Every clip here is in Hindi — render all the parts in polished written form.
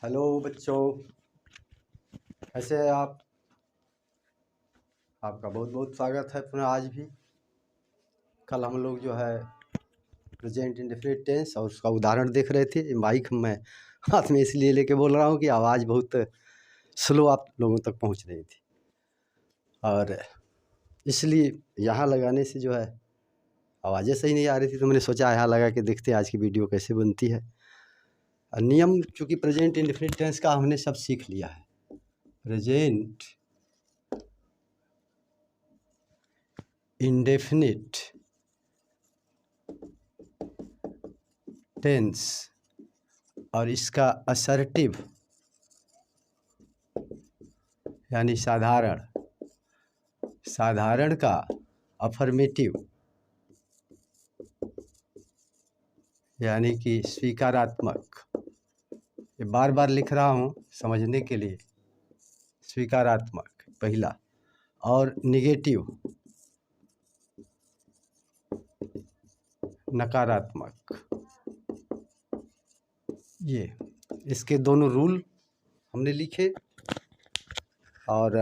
हेलो बच्चों, कैसे हैं आप? आपका बहुत बहुत स्वागत है पुनः आज भी। कल हम लोग जो है प्रेजेंट इंडेफिनिट टेंस और उसका उदाहरण देख रहे थे। माइक मैं हाथ में इसलिए लेके बोल रहा हूँ कि आवाज़ बहुत स्लो आप लोगों तक पहुँच रही थी, और इसलिए यहाँ लगाने से जो है आवाज़ें सही नहीं आ रही थी, तो मैंने सोचा यहाँ लगा के देखते हैं आज की वीडियो कैसे बनती है। नियम चूँकि प्रेजेंट इंडेफिनिट टेंस का हमने सब सीख लिया है। प्रेजेंट इंडेफिनिट टेंस और इसका असर्टिव यानी साधारण का अफर्मेटिव यानी कि स्वीकारात्मक। ये बार बार लिख रहा हूँ समझने के लिए। स्वीकारात्मक पहला, और निगेटिव नकारात्मक। ये इसके दोनों रूल हमने लिखे, और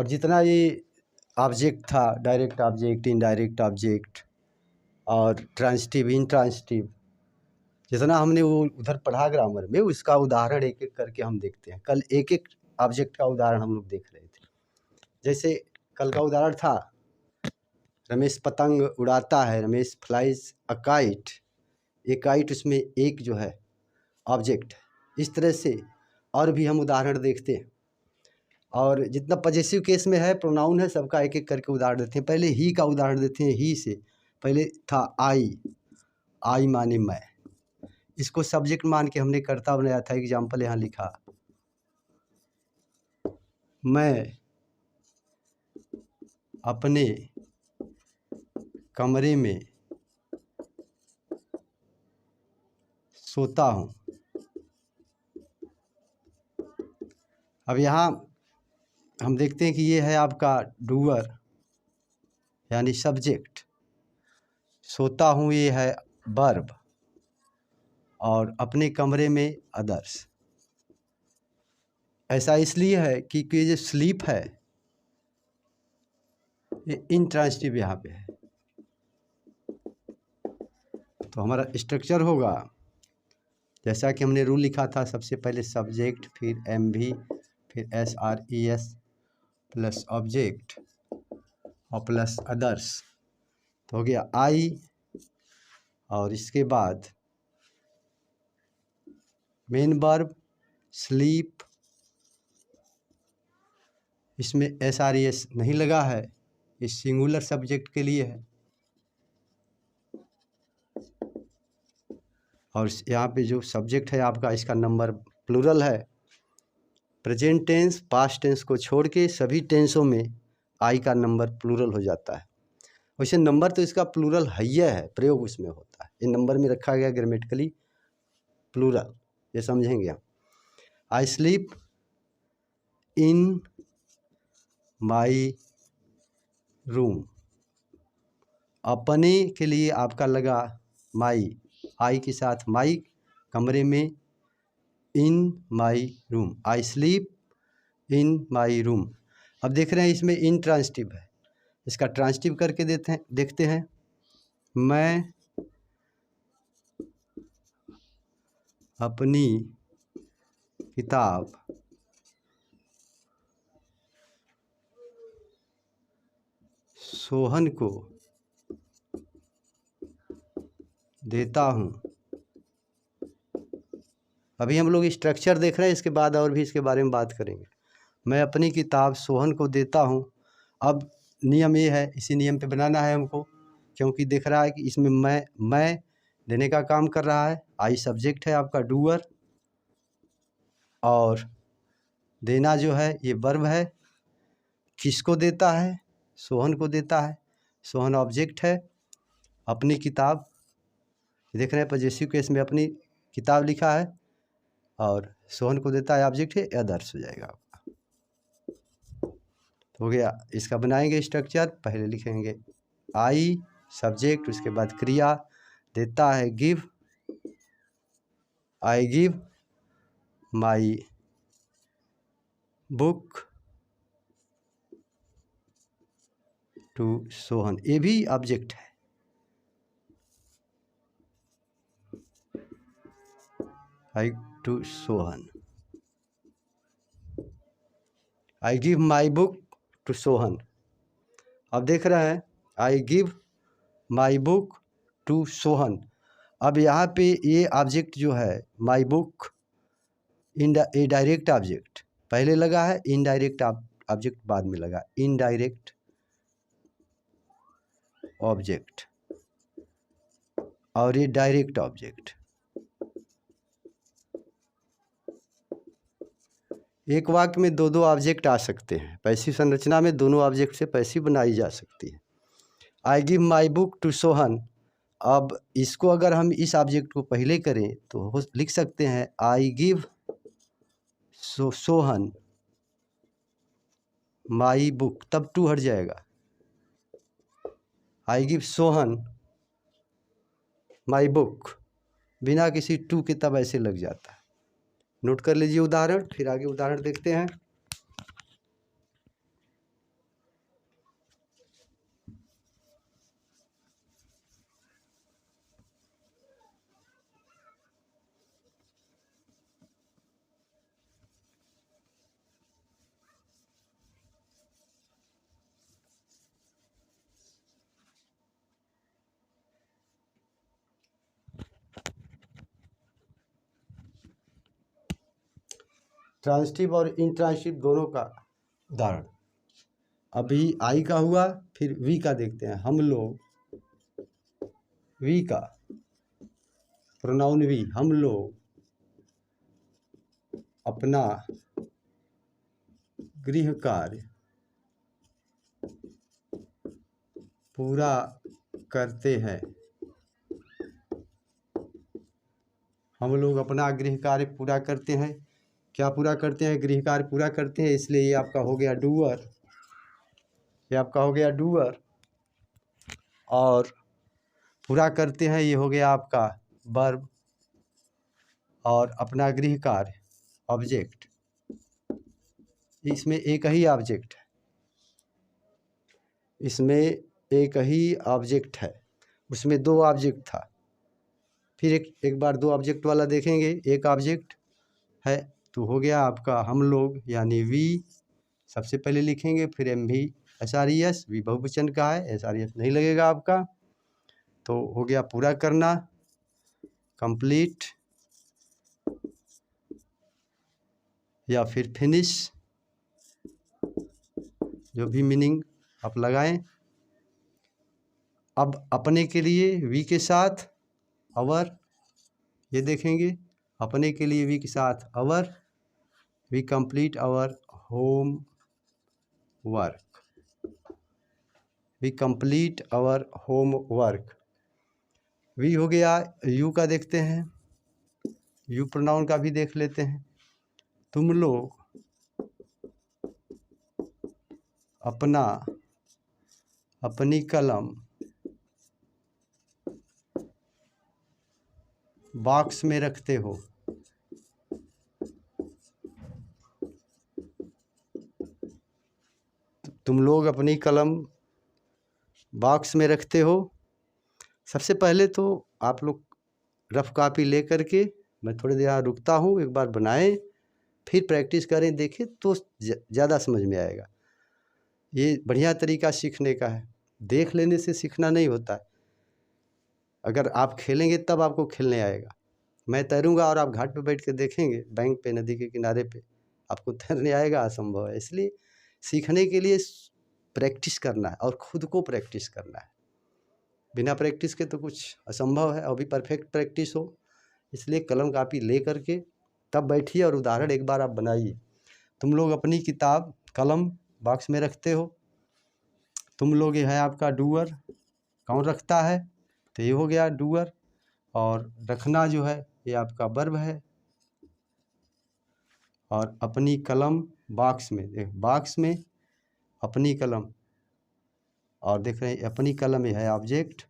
जितना ये ऑब्जेक्ट था, डायरेक्ट ऑब्जेक्ट, इनडायरेक्ट ऑब्जेक्ट और ट्रांजिटिव इंट्रांजिटिव, जितना हमने वो उधर पढ़ा ग्रामर में, उसका उदाहरण एक एक करके हम देखते हैं। कल एक एक ऑब्जेक्ट का उदाहरण हम लोग देख रहे थे। जैसे कल का उदाहरण था, रमेश पतंग उड़ाता है, रमेश फ्लाइज अ काइट। ये काइट उसमें एक जो है ऑब्जेक्ट। इस तरह से और भी हम उदाहरण देखते हैं, और जितना पॉजेसिव केस में है, प्रोनाउन है, सबका एक एक करके उदाहरण देते हैं। पहले ही का उदाहरण देते हैं। ही से पहले था आई माने मैं। इसको सब्जेक्ट मान के हमने कर्ता बनाया था। एग्जाम्पल यहाँ लिखा, मैं अपने कमरे में सोता हूँ। अब यहाँ हम देखते हैं कि ये है आपका डूअर यानी सब्जेक्ट, सोता हूँ ये है वर्ब, और अपने कमरे में अदर्स। ऐसा इसलिए है कि ये जो स्लीप है ये इंट्रांजिटिव यहाँ पे है। तो हमारा स्ट्रक्चर होगा जैसा कि हमने रूल लिखा था, सबसे पहले सब्जेक्ट, फिर एमवी, फिर SRES प्लस ऑब्जेक्ट और प्लस अदर्स। तो हो गया आई, और इसके बाद मेन वर्ब स्लीप। इसमें SRES नहीं लगा है, इस सिंगुलर सब्जेक्ट के लिए है। और यहाँ पे जो सब्जेक्ट है आपका, इसका नंबर प्लूरल है। प्रेजेंट टेंस पास्ट टेंस को छोड़ के सभी टेंसों में आई का नंबर प्लूरल हो जाता है। वैसे नंबर तो इसका प्लूरल है, प्रयोग उसमें होता है। ये नंबर में रखा गया ग्रामेटिकली प्लूरल, ये समझेंगे आप। आई स्लीप इन माई रूम। अपने के लिए आपका लगा माई, आई के साथ माई, कमरे में, in my room. I sleep in my room. अब देख रहे हैं इसमें इन ट्रांजिटिव है, इसका ट्रांजिटिव करके देखते हैं। मैं अपनी किताब सोहन को देता हूँ। अभी हम लोग स्ट्रक्चर देख रहे हैं, इसके बाद और भी इसके बारे में बात करेंगे। मैं अपनी किताब सोहन को देता हूँ। अब नियम ये है, इसी नियम पे बनाना है हमको, क्योंकि दिख रहा है कि इसमें मैं देने का काम कर रहा है। आई सब्जेक्ट है आपका डूअर, और देना जो है ये वर्ब है। किसको देता है? सोहन को देता है। सोहन ऑब्जेक्ट है। अपनी किताब, देख रहे हैं पॉजेसिव केस में अपनी किताब लिखा है, और सोहन को देता है ऑब्जेक्ट है, अदर्स हो जाएगा आपका। हो गया। इसका बनाएंगे स्ट्रक्चर। पहले लिखेंगे आई सब्जेक्ट, उसके बाद क्रिया, देता है give, I give my book to Sohan, ये भी ऑब्जेक्ट है। I to Sohan, I give my book to Sohan. अब देख रहे हैं I give my book to Sohan. अब यहाँ पे ये ऑब्जेक्ट जो है my book, a direct object पहले लगा है, इनडायरेक्ट ऑब्जेक्ट बाद में लगा, इनडायरेक्ट ऑब्जेक्ट और ये डायरेक्ट ऑब्जेक्ट। एक वाक्य में दो दो ऑब्जेक्ट आ सकते हैं। पैसिव संरचना में दोनों ऑब्जेक्ट से पैसिव बनाई जा सकती है। I give my book to Sohan. अब इसको अगर हम इस ऑब्जेक्ट को पहले करें तो लिख सकते हैं I give Sohan my book, तब टू हट जाएगा। I give Sohan my book, बिना किसी टू के तब ऐसे लग जाता है। नोट कर लीजिए उदाहरण, फिर आगे उदाहरण देखते हैं। ट्रांसिटिव और इंट्रांसिटिव दोनों का उदाहरण। अभी आई का हुआ, फिर वी का देखते हैं। हम लोग, वी का प्रोनाउन वी, हम लोग अपना गृह कार्य पूरा करते हैं। हम लोग अपना गृह कार्य पूरा करते हैं। क्या पूरा करते हैं? गृह कार्य पूरा करते हैं, इसलिए ये आपका हो गया डूअर, ये आपका हो गया डूअर। और पूरा करते हैं ये हो गया आपका वर्ब। और अपना गृह कार्य ऑब्जेक्ट, इसमें एक ही ऑब्जेक्ट है, इसमें एक ही ऑब्जेक्ट है, उसमें दो ऑब्जेक्ट था। फिर एक बार दो ऑब्जेक्ट वाला देखेंगे। एक ऑब्जेक्ट है तो हो गया आपका हम लोग, यानी वी सबसे पहले लिखेंगे, फिर एम भी S R E S, we बहुवचन का है, एस आर ई एस नहीं लगेगा आपका। तो हो गया पूरा करना, कंप्लीट या फिर फिनिश, जो भी मीनिंग आप लगाएं। अब अपने के लिए वी के साथ अवर, ये देखेंगे अपने के लिए वी के साथ our, we complete our homework, we complete our homework. We हो गया। यू का देखते हैं, यू प्रोनाउन का भी देख लेते हैं। तुम लोग अपना, अपनी कलम बॉक्स में रखते हो। तुम लोग अपनी कलम बॉक्स में रखते हो। सबसे पहले तो आप लोग रफ कॉपी ले करके, मैं थोड़ी देर यहाँ रुकता हूँ, एक बार बनाएं, फिर प्रैक्टिस करें, देखें तो ज़्यादा समझ में आएगा। ये बढ़िया तरीका सीखने का है, देख लेने से सीखना नहीं होता है। अगर आप खेलेंगे तब आपको खेलने आएगा। मैं तैरूँगा और आप घाट पे बैठ के देखेंगे, बैंक पे, नदी के किनारे पे, आपको तैरने आएगा? असंभव है। इसलिए सीखने के लिए प्रैक्टिस करना है और ख़ुद को प्रैक्टिस करना है। बिना प्रैक्टिस के तो कुछ असंभव है, अभी परफेक्ट प्रैक्टिस हो। इसलिए कलम कापी ले करके तब बैठिए और उदाहरण एक बार आप बनाइए। तुम लोग अपनी किताब कलम बॉक्स में रखते हो। तुम लोग ये है आपका डूअर, कौन रखता है? तो ये हो गया डूअर। और रखना जो है ये आपका वर्ब है। और अपनी कलम बॉक्स में, देख बॉक्स में अपनी कलम, और देख रहे हैं अपनी कलम ये है ऑब्जेक्ट,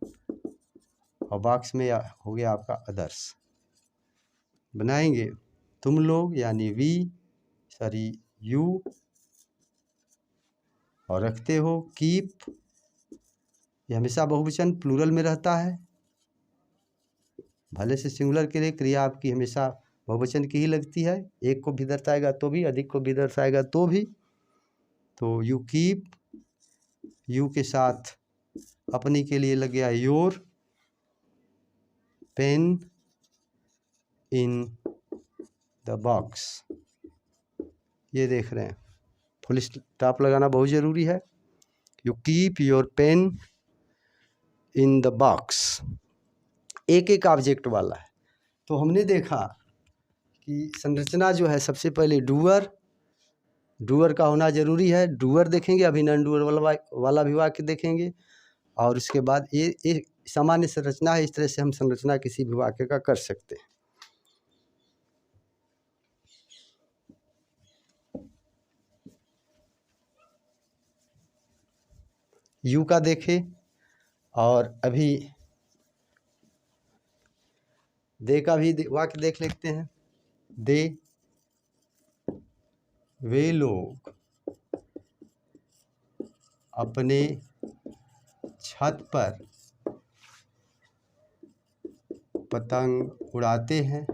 और बॉक्स में हो गया आपका अदर्स। बनाएंगे। तुम लोग यानी वी, सॉरी यू, और रखते हो कीप, ये हमेशा बहुवचन प्लूरल में रहता है। भले से सिंगुलर के लिए क्रिया आपकी हमेशा बहुवचन की ही लगती है, एक को भी दर्शाएगा तो भी, अधिक को भी दर्शाएगा तो भी। तो यू कीप, यू के साथ अपनी के लिए लग गया your pain in the box. ये देख रहे हैं, फुल स्टॉप लगाना बहुत ज़रूरी है। You keep your pain in the box, एक एक ऑब्जेक्ट वाला है। तो हमने देखा कि संरचना जो है सबसे पहले डूअर, डूअर का होना जरूरी है। डूअर देखेंगे, अभी नॉन डूअर वाला भी वाक्य देखेंगे। और उसके बाद ये सामान्य संरचना है, इस तरह से हम संरचना किसी भी वाक्य का कर सकते हैं। यू का देखें, और अभी दे का भी वाक्य देख लेते हैं। दे, वे लोग अपने छत पर पतंग उड़ाते हैं।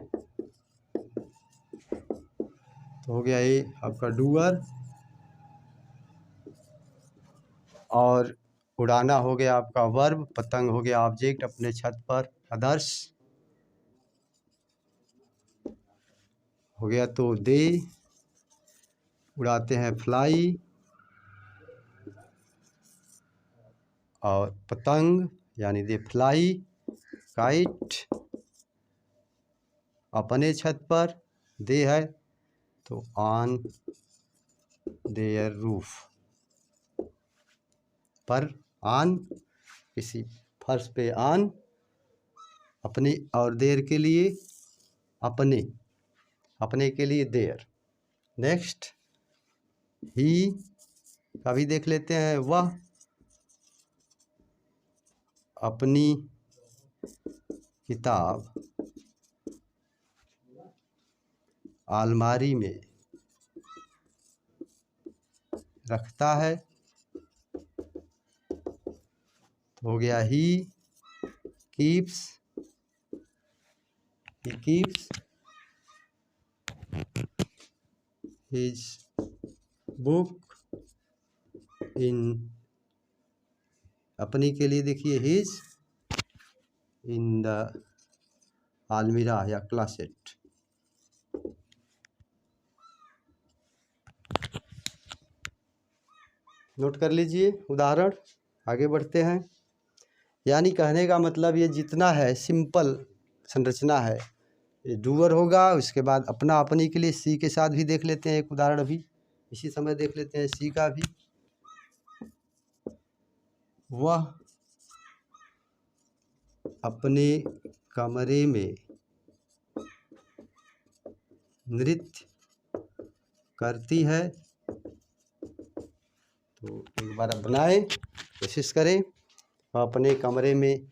तो हो गया ये आपका डूअर, और उड़ाना हो गया आपका वर्ब, पतंग हो गया ऑब्जेक्ट अपने छत पर। अदर्स हो गया, तो दे उड़ाते हैं फ्लाई, और पतंग यानी दे फ्लाई काइट अपने छत पर। दे है तो ऑन देयर रूफ, पर ऑन किसी फर्श पे ऑन, अपने, और देर के लिए अपने, अपने के लिए देयर। नेक्स्ट ही का भी देख लेते हैं। वह अपनी किताब अलमारी में रखता है। तो हो गया he keeps, he keeps his book in, अपनी के लिए देखिए his in the अलमीरा या क्लोसेट। नोट कर लीजिए उदाहरण, आगे बढ़ते हैं। यानी कहने का मतलब ये जितना है सिंपल संरचना है, ये डूअर होगा, उसके बाद अपना अपनी के लिए सी के साथ भी देख लेते हैं एक उदाहरण, भी इसी समय देख लेते हैं सी का भी। वह अपने कमरे में नृत्य करती है। तो एक बार आप बनाएं, कोशिश करें। वह अपने कमरे में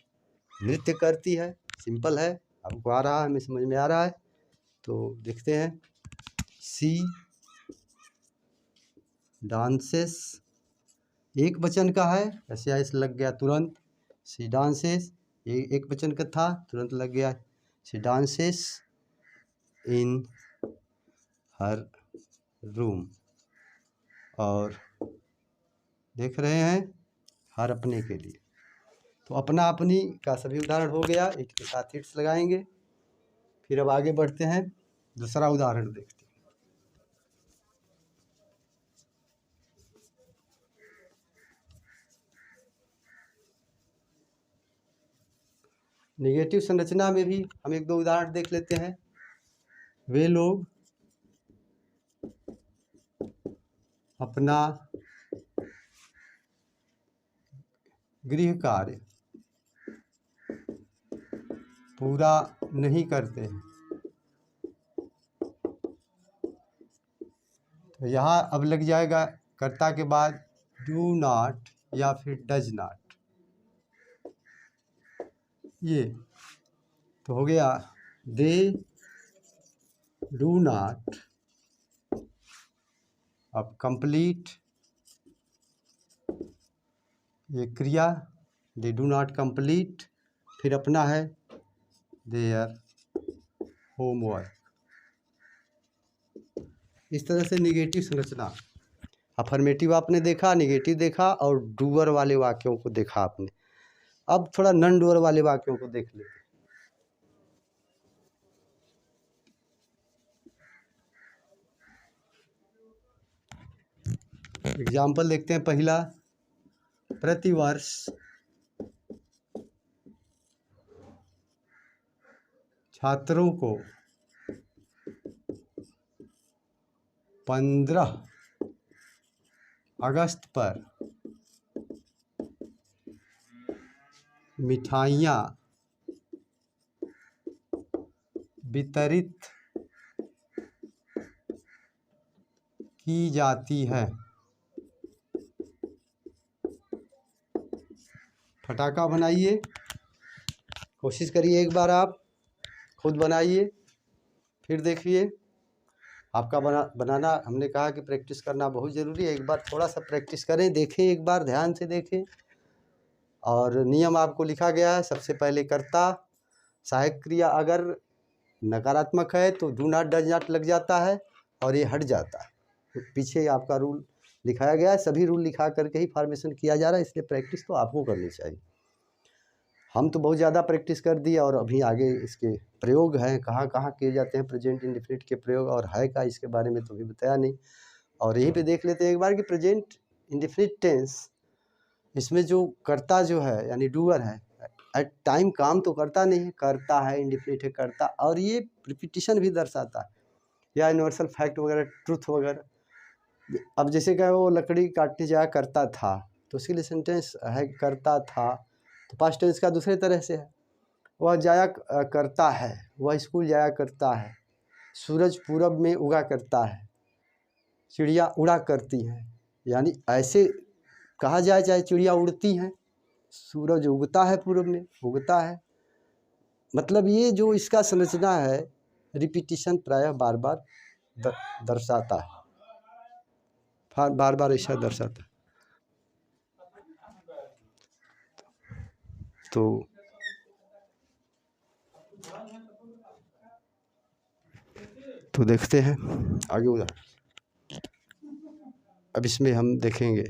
नृत्य करती है, सिंपल है, आपको आ रहा है, हमें समझ में आ रहा है। तो देखते हैं, सी डांसेस, एक वचन का है, ऐसे ऐसे लग गया तुरंत। सी डांसेस एक वचन का था, तुरंत लग गया सी डांसेस इन हर रूम। और देख रहे हैं हर अपने के लिए। तो अपना अपनी का सभी उदाहरण हो गया, इट के साथ इट्स लगाएंगे। फिर अब आगे बढ़ते हैं, दूसरा उदाहरण देखते हैं। नेगेटिव संरचना में भी हम एक दो उदाहरण देख लेते हैं। वे लोग अपना गृह कार्य पूरा नहीं करते हैं। तो यहाँ अब लग जाएगा कर्ता के बाद डू नॉट या फिर डज नॉट, ये तो हो गया दे डू नॉट अब कंप्लीट ये क्रिया, दे डू नॉट कंप्लीट, फिर अपना है देयर होमवर्क। इस तरह से निगेटिव संरचना, अफर्मेटिव आपने देखा, निगेटिव देखा और डूअर वाले वाक्यों को देखा आपने। अब थोड़ा नॉन डूअर वाले वाक्यों को देख लेते हैं। एग्जाम्पल देखते हैं। पहला, प्रतिवर्ष छात्रों को 15 अगस्त पर मिठाइयाँ वितरित की जाती है। फटाका बनाइए, कोशिश करिए एक बार, आप खुद बनाइए, फिर देखिए। आपका बनाना हमने कहा कि प्रैक्टिस करना बहुत ज़रूरी है। एक बार थोड़ा सा प्रैक्टिस करें, देखें, एक बार ध्यान से देखें। और नियम आपको लिखा गया है। सबसे पहले कर्ता, सहायक क्रिया अगर नकारात्मक है तो डू नॉट डज नॉट लग जाता है और ये हट जाता है। तो पीछे आपका रूल लिखाया गया है, सभी रूल लिखा करके ही फॉर्मेशन किया जा रहा है, इसलिए प्रैक्टिस तो आपको करनी चाहिए। हम तो बहुत ज़्यादा प्रैक्टिस कर दिए और अभी आगे इसके प्रयोग हैं, कहाँ कहाँ किए जाते हैं प्रेजेंट इंडेफिनिट के प्रयोग, और है का इसके बारे में तो अभी बताया नहीं। और यहीं पे देख लेते हैं एक बार कि प्रेजेंट इंडेफिनिट टेंस, इसमें जो कर्ता जो है यानी डूअर है, एट टाइम काम तो करता नहीं है, करता है, इंडेफिनिट है करता, और ये रिपीटिशन भी दर्शाता है या यूनिवर्सल फैक्ट वगैरह, ट्रुथ वगैरह। अब जैसे क्या वो लकड़ी काटने जाया करता था, तो उसके लिए सेंटेंस है करता था, तो पास्ट टेंस का दूसरे तरह से है। वह जाया करता है, वह स्कूल जाया करता है, सूरज पूरब में उगा करता है, चिड़िया उड़ा करती हैं। यानी ऐसे कहा जाए, चाहे चिड़िया उड़ती हैं, सूरज उगता है, पूरब में उगता है। मतलब ये जो इसका संरचना है, रिपीटिशन प्रायः बार बार दर्शाता है, बार बार ऐसा दर्शाता है। तो देखते हैं आगे उधर। अब इसमें हम देखेंगे,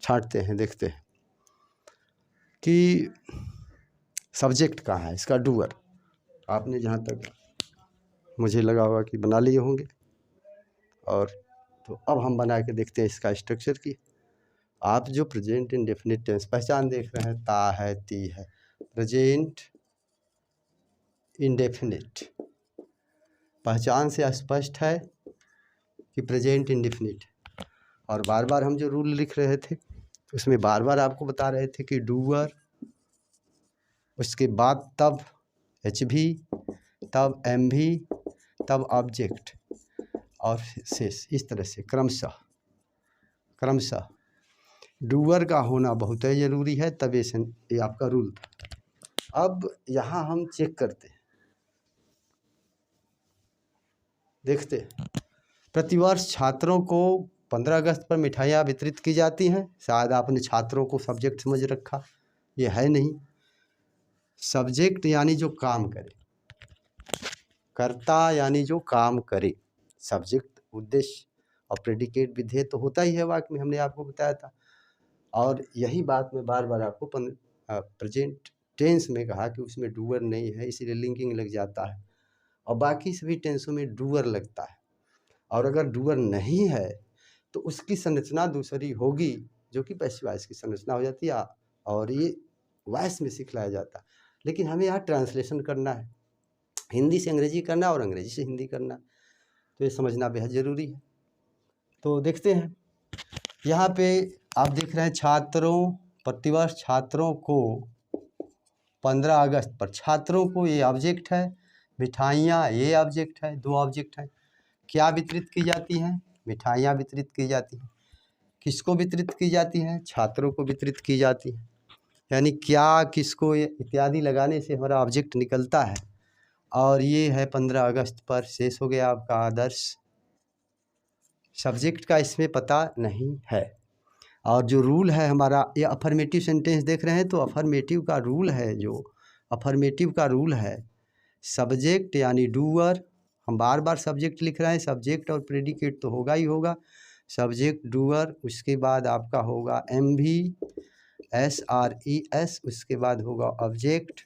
छांटते हैं, देखते हैं कि सब्जेक्ट कहाँ है इसका, डूअर। आपने जहाँ तक मुझे लगा होगा कि बना लिए होंगे, और तो अब हम बना के देखते हैं इसका स्ट्रक्चर की। आप जो प्रेजेंट इंडेफिनिट टेंस पहचान देख रहे हैं, ता है, ती है, प्रेजेंट इंडेफिनिट पहचान से स्पष्ट है कि प्रेजेंट इंडेफिनिट। और बार बार हम जो रूल लिख रहे थे उसमें बार बार आपको बता रहे थे कि डूअर, उसके बाद तब एच भी, तब एम भी, तब ऑब्जेक्ट और शेष, इस तरह से क्रमशः डूअर का होना बहुत ही ज़रूरी है, तब ये आपका रूल था। अब यहाँ हम चेक करते हैं, देखते हैं। प्रतिवर्ष छात्रों को 15 अगस्त पर मिठाइयाँ वितरित की जाती हैं। शायद आपने छात्रों को सब्जेक्ट समझ रखा, ये है नहीं। सब्जेक्ट यानी जो काम करे, कर्ता यानी जो काम करे, सब्जेक्ट उद्देश्य और प्रेडिकेट विधेय तो होता ही है वाक्य में, हमने आपको बताया था। और यही बात मैं बार बार आपको प्रेजेंट टेंस में कहा कि उसमें डूअर नहीं है, इसीलिए लिंकिंग लग जाता है, और बाकी सभी टेंसों में डूअर लगता है। और अगर डूअर नहीं है तो उसकी संरचना दूसरी होगी, जो कि पैसिव वॉइस की संरचना हो जाती है, और ये वॉइस में सिखलाया जाता है। लेकिन हमें यहाँ ट्रांसलेशन करना है, हिंदी से अंग्रेजी करना और अंग्रेजी से हिंदी करना, तो ये समझना बेहद ज़रूरी है। तो देखते हैं, यहाँ पे आप देख रहे हैं छात्रों, प्रतिवर्ष छात्रों को 15 अगस्त पर, छात्रों को ये ऑब्जेक्ट है, मिठाइयाँ ये ऑब्जेक्ट है, दो ऑब्जेक्ट हैं। क्या वितरित की जाती हैं? मिठाइयाँ वितरित की जाती हैं। किसको वितरित की जाती हैं? छात्रों को वितरित की जाती हैं। यानी क्या, किसको, इत्यादि लगाने से हमारा ऑब्जेक्ट निकलता है, और ये है 15 अगस्त पर शेष हो गया आपका आदर्श। सब्जेक्ट का इसमें पता नहीं है। और जो रूल है हमारा, ये अफर्मेटिव सेंटेंस देख रहे हैं, तो अफर्मेटिव का रूल है, जो अफर्मेटिव का रूल है, सब्जेक्ट यानी डूअर, हम बार बार सब्जेक्ट लिख रहे हैं, सब्जेक्ट और प्रेडिकेट तो होगा ही होगा, सब्जेक्ट डूअर, उसके बाद आपका होगा MVSRES, उसके बाद होगा ऑब्जेक्ट,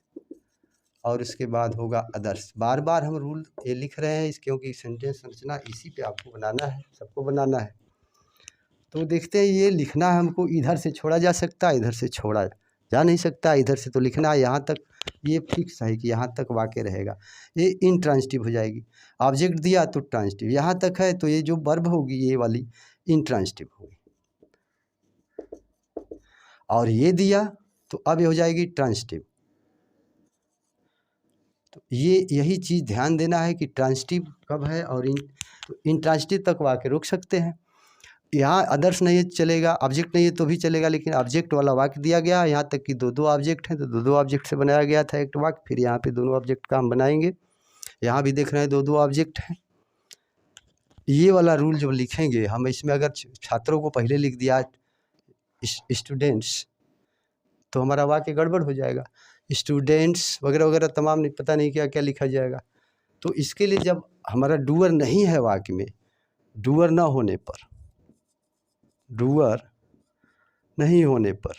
और उसके बाद होगा अदर्स। बार बार हम रूल ये लिख रहे हैं क्योंकि सेंटेंस संरचना इसी पे आपको बनाना है, सबको बनाना है। तो देखते हैं, ये लिखना है हमको, इधर से छोड़ा जा सकता है, इधर से छोड़ा जा नहीं सकता, इधर से तो लिखना है, यहाँ तक ये फिक्स है कि यहाँ तक वाक्य रहेगा, ये इंट्रांसिटिव हो जाएगी। ऑब्जेक्ट दिया तो ट्रांसिटिव, यहाँ तक है तो ये जो वर्ब होगी ये वाली इंट्रांसिटिव होगी, और ये दिया तो अब ये हो जाएगी ट्रांसिटिव। तो ये यही चीज़ ध्यान देना है कि ट्रांसिटिव कब है, और इंट्रांसिटिव तक वाक्य रोक सकते हैं। यहाँ अदर्स नहीं चलेगा, ऑब्जेक्ट नहीं है तो भी चलेगा, लेकिन ऑब्जेक्ट वाला वाक्य दिया गया, यहाँ तक कि दो ऑब्जेक्ट हैं, तो दो ऑब्जेक्ट से बनाया गया था एक वाक्य, फिर यहाँ पे दोनों ऑब्जेक्ट का हम बनाएंगे। यहाँ भी देख रहे हैं दो ऑब्जेक्ट हैं। ये वाला रूल जब लिखेंगे हम, इसमें अगर छात्रों को पहले लिख दिया स्टूडेंट्स, तो हमारा वाक्य गड़बड़ हो जाएगा, स्टूडेंट्स वगैरह वगैरह तमाम नहीं, पता नहीं क्या क्या लिखा जाएगा। तो इसके लिए जब हमारा डूअर नहीं है वाक्य में, डूअर ना होने पर, डूअर नहीं होने पर,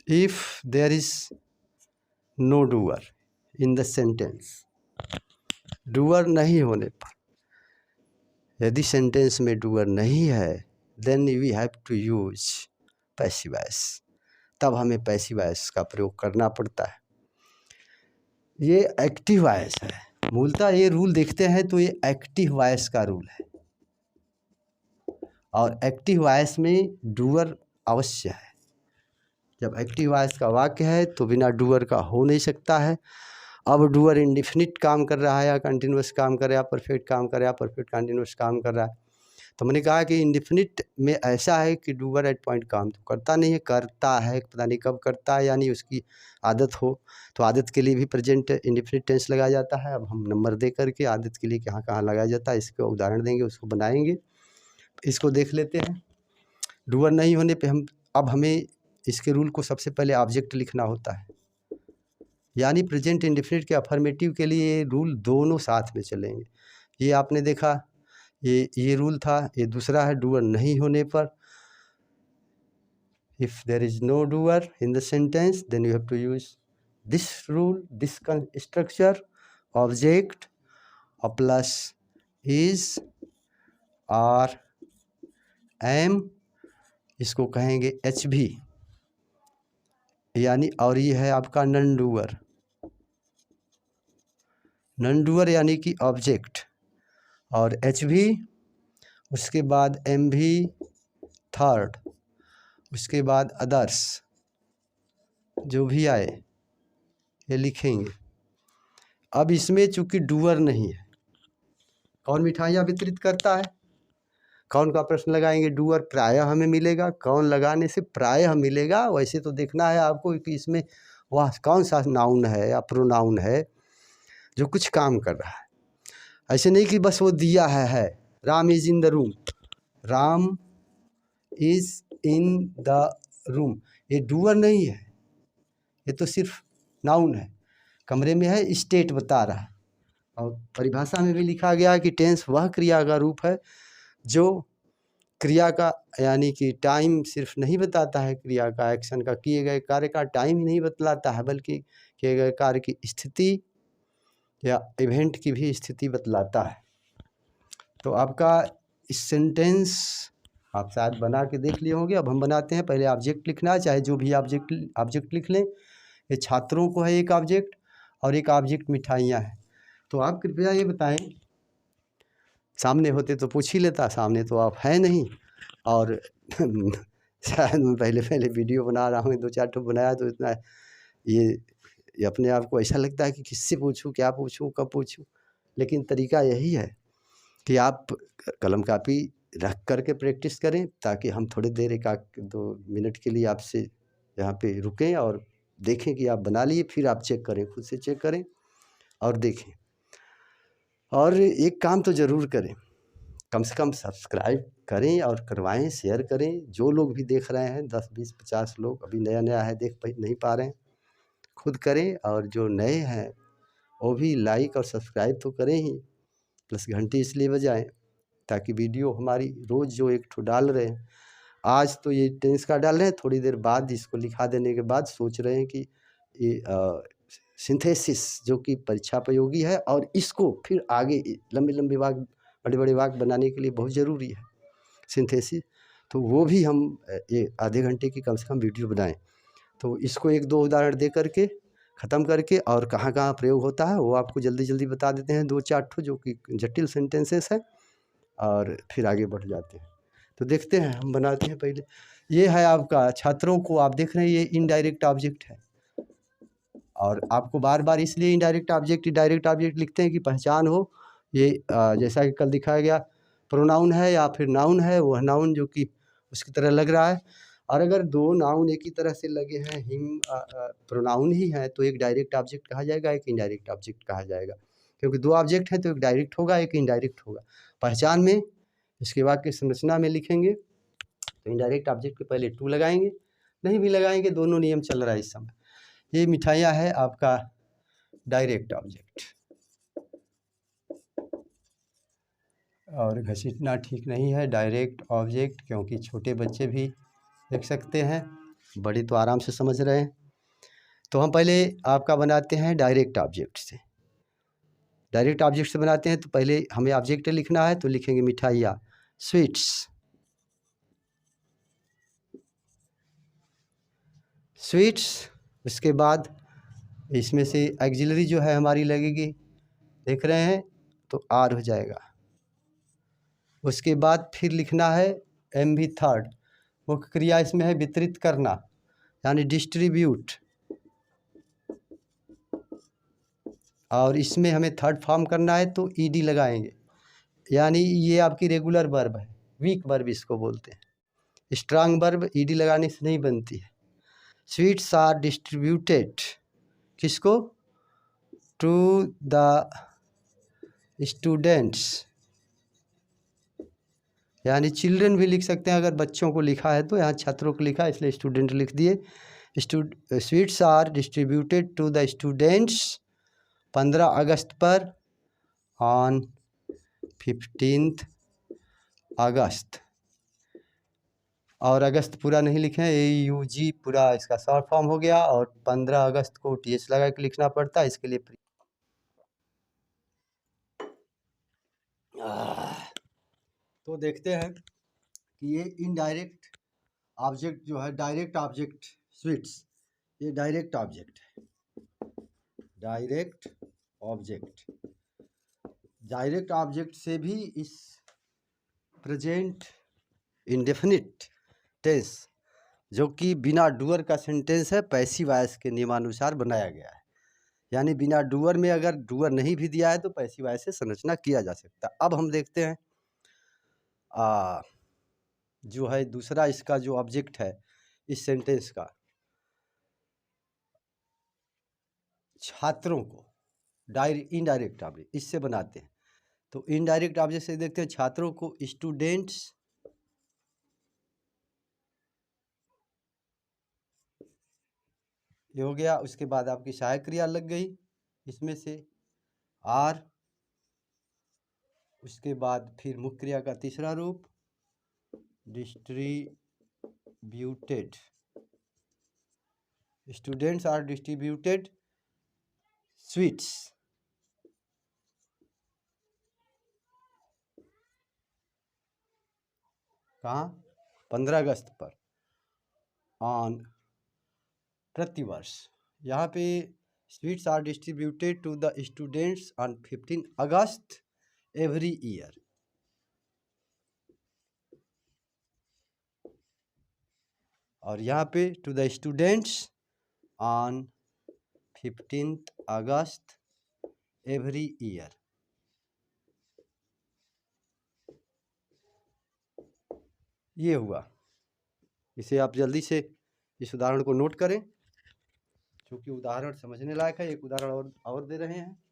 if there is no doer in the sentence, doer नहीं होने पर, यदि सेंटेंस में डूअर नहीं है, then we have to use passive voice, तब हमें पैसिव वॉइस का प्रयोग करना पड़ता है। ये एक्टिव वॉइस है, मूलतः ये रूल देखते हैं तो ये एक्टिव वॉइस का रूल है, और एक्टिव वॉइस में डूअर अवश्य है। जब एक्टिव वॉइस का वाक्य है तो बिना डूअर का हो नहीं सकता है। अब डूअर इंडिफिनिट काम कर रहा है या कंटिन्यूस काम कर रहा है, परफेक्ट काम कर रहा है, परफेक्ट कंटिन्यूस काम कर रहा है। तो मैंने कहा कि इंडिफिनिट में ऐसा है कि डूअर एट पॉइंट काम तो करता नहीं है, करता है पता नहीं कब करता है, यानी उसकी आदत हो, तो आदत के लिए भी प्रेजेंट इंडिफिनिट टेंस लगाया जाता है। अब हम नंबर दे करके आदत के लिए कहाँ कहाँ लगाया जाता है इसका उदाहरण देंगे, उसको बनाएंगे। इसको देख लेते हैं। डूअर नहीं होने पे अब हमें इसके रूल को सबसे पहले ऑब्जेक्ट लिखना होता है, यानी प्रेजेंट इंडेफिनिट के अफर्मेटिव के लिए रूल दोनों साथ में चलेंगे। ये आपने देखा, ये रूल था। ये दूसरा है, डूअर नहीं होने पर, if there is no doer in the sentence then you have to use this rule, this structure, object और प्लस इज आर एम, इसको कहेंगे HV, यानी, और ये है आपका नन डूअर, नन डूअर यानी कि ऑब्जेक्ट, और HV, उसके बाद MV थर्ड, उसके बाद अदर्स, जो भी आए ये लिखेंगे। अब इसमें चूंकि डूअर नहीं है, कौन मिठाइयाँ वितरित करता है, कौन का प्रश्न लगाएंगे, डूअर प्रायः हमें मिलेगा, कौन लगाने से प्रायः मिलेगा। वैसे तो देखना है आपको कि इसमें वह कौन सा नाउन है या प्रोनाउन है जो कुछ काम कर रहा है। ऐसे नहीं कि बस वो दिया है Ram is in the room, Ram is in the room, ये डूअर नहीं है, ये तो सिर्फ नाउन है, कमरे में है, स्टेट बता रहा है। और परिभाषा में भी लिखा गया है कि टेंस वह क्रिया का रूप है जो क्रिया का, यानी कि टाइम सिर्फ नहीं बताता है, क्रिया का, एक्शन का, किए गए कार्य का टाइम ही नहीं बतलाता है, बल्कि किए गए कार्य की स्थिति या इवेंट की भी स्थिति बतलाता है। तो आपका इस सेंटेंस आप शायद बना के देख लिए होंगे। अब हम बनाते हैं। पहले ऑब्जेक्ट लिखना है, चाहे जो भी ऑब्जेक्ट लिख लें। ये छात्रों को है एक ऑब्जेक्ट, और एक ऑब्जेक्ट मिठाइयाँ हैं। तो आप कृपया ये बताएं, सामने होते तो पूछ ही लेता, सामने तो आप है नहीं, और शायद मैं पहले वीडियो बना रहा हूँ, 2-4 ठो बनाया, तो इतना ये अपने आप को ऐसा लगता है कि किससे पूछूं, क्या पूछूं, कब पूछूं। लेकिन तरीका यही है कि आप कलम कापी रख करके प्रैक्टिस करें, ताकि हम थोड़ी देर 1-2 मिनट के लिए आपसे यहाँ पे रुकें और देखें कि आप बना लिए, फिर आप चेक करें, खुद से चेक करें और देखें। और एक काम तो ज़रूर करें, कम से कम सब्सक्राइब करें और करवाएं, शेयर करें। जो लोग भी देख रहे हैं 10 20 50 लोग, अभी नया नया है, देख नहीं पा रहे हैं, खुद करें। और जो नए हैं वो भी लाइक और सब्सक्राइब तो करें ही, प्लस घंटी इसलिए बजाएं ताकि वीडियो हमारी रोज़ जो एक ठो डाल रहे हैं, आज तो ये टेंस का डाल रहे हैं, थोड़ी देर बाद इसको लिखा देने के बाद सोच रहे हैं कि ये सिंथेसिस जो कि परीक्षा उपयोगी है, और इसको फिर आगे लंबे लंबे वाक्य, बड़े बड़े वाक्य बनाने के लिए बहुत ज़रूरी है सिंथेसिस। तो वो भी हम ये आधे घंटे की कम से कम वीडियो बनाएं। तो इसको एक दो उदाहरण दे करके ख़त्म करके, और कहाँ कहाँ प्रयोग होता है वो आपको जल्दी जल्दी बता देते हैं, 2-4 ठो जो कि जटिल सेंटेंसेस हैं, और फिर आगे बढ़ जाते हैं। तो देखते हैं, हम बनाते हैं पहले। ये है आपका छात्रों को, आप देख रहे हैं ये इनडायरेक्ट ऑब्जेक्ट है, और आपको बार बार इसलिए इनडायरेक्ट ऑब्जेक्ट डायरेक्ट ऑब्जेक्ट लिखते हैं कि पहचान हो। ये जैसा कि कल दिखाया गया, प्रोनाउन है या फिर नाउन है, वह नाउन जो कि उसकी तरह लग रहा है। और अगर दो नाउन एक ही तरह से लगे हैं, हिम प्रोनाउन ही है, तो एक डायरेक्ट ऑब्जेक्ट कहा जाएगा, एक इनडायरेक्ट ऑब्जेक्ट कहा जाएगा। क्योंकि दो ऑब्जेक्ट हैं तो एक डायरेक्ट होगा, एक इनडायरेक्ट होगा। पहचान में इसके बाद की संरचना में लिखेंगे तो इनडायरेक्ट ऑब्जेक्ट के पहले टू लगाएंगे, नहीं भी लगाएंगे, दोनों नियम चल रहा है इस समय। ये मिठाइयाँ है आपका डायरेक्ट ऑब्जेक्ट। और घसीटना ठीक नहीं है डायरेक्ट ऑब्जेक्ट, क्योंकि छोटे बच्चे भी देख सकते हैं, बड़े तो आराम से समझ रहे हैं। तो हम पहले आपका बनाते हैं डायरेक्ट ऑब्जेक्ट से। डायरेक्ट ऑब्जेक्ट से बनाते हैं तो पहले हमें ऑब्जेक्ट लिखना है, तो लिखेंगे मिठाइयाँ, स्वीट्स। स्वीट्स, उसके बाद इसमें से एक्सिलरी जो है हमारी लगेगी, देख रहे हैं, तो आर हो जाएगा। उसके बाद फिर लिखना है एम भी थर्ड, मुख्य क्रिया इसमें है वितरित करना, यानी डिस्ट्रीब्यूट। और इसमें हमें थर्ड फॉर्म करना है तो ईडी लगाएंगे, यानी ये आपकी रेगुलर वर्ब है, वीक वर्ब इसको बोलते हैं। स्ट्रांग वर्ब ईडी लगाने से नहीं बनती है। स्वीट्स आर डिस्ट्रीब्यूटेड, किसको? टू द स्टूडेंट्स, यानी चिल्ड्रन भी लिख सकते हैं, अगर बच्चों को लिखा है तो, यहाँ छात्रों को लिखा है इसलिए स्टूडेंट लिख दिए। Sweets are distributed to the students 15 अगस्त पर, ऑन 15th अगस्त। और अगस्त पूरा नहीं लिखे, AUG पूरा इसका शॉर्ट फॉर्म हो गया, और 15 अगस्त को TH लगा के लिखना पड़ता है, इसके लिए तो देखते हैं कि ये इनडायरेक्ट ऑब्जेक्ट जो है, डायरेक्ट ऑब्जेक्ट स्वीट्स, ये डायरेक्ट ऑब्जेक्ट है। डायरेक्ट ऑब्जेक्ट, डायरेक्ट ऑब्जेक्ट से भी इस प्रेजेंट इंडेफिनिट टेंस, जो कि बिना डूअर का सेंटेंस है, पैसिव वॉइस के नियमानुसार बनाया गया है। यानी बिना डूअर में, अगर डूअर नहीं भी दिया है तो पैसिव वॉइस से संरचना किया जा सकता है। अब हम देखते हैं जो है दूसरा इसका जो ऑब्जेक्ट है इस सेंटेंस का, छात्रों को इनडायरेक्ट ऑब्जेक्ट इससे बनाते हैं। तो इनडायरेक्ट ऑब्जेक्ट से देखते हैं, छात्रों को स्टूडेंट्स, ये हो गया। उसके बाद आपकी सहायक क्रिया लग गई इसमें से आर, उसके बाद फिर मुख्य क्रिया का तीसरा रूप distributed, students are distributed sweets, कहाँ? 15 अगस्त पर, ऑन, प्रतिवर्ष। यहाँ पे sweets are distributed to the students on 15 August every year. और यहाँ पे to the students on 15th August every year. ये हुआ। इसे आप जल्दी से इस उदाहरण को नोट करें। चूँकि उदाहरण समझने लायक है, एक उदाहरण और दे रहे हैं।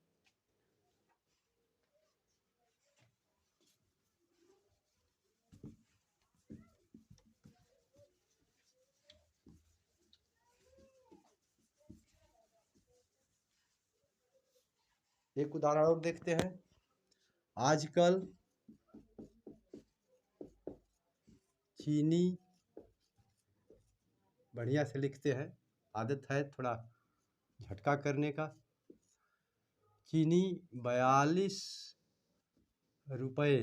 एक उदाहरण और देखते हैं। आजकल चीनी, बढ़िया से लिखते हैं, आदत है थोड़ा झटका करने का। चीनी 42 रुपये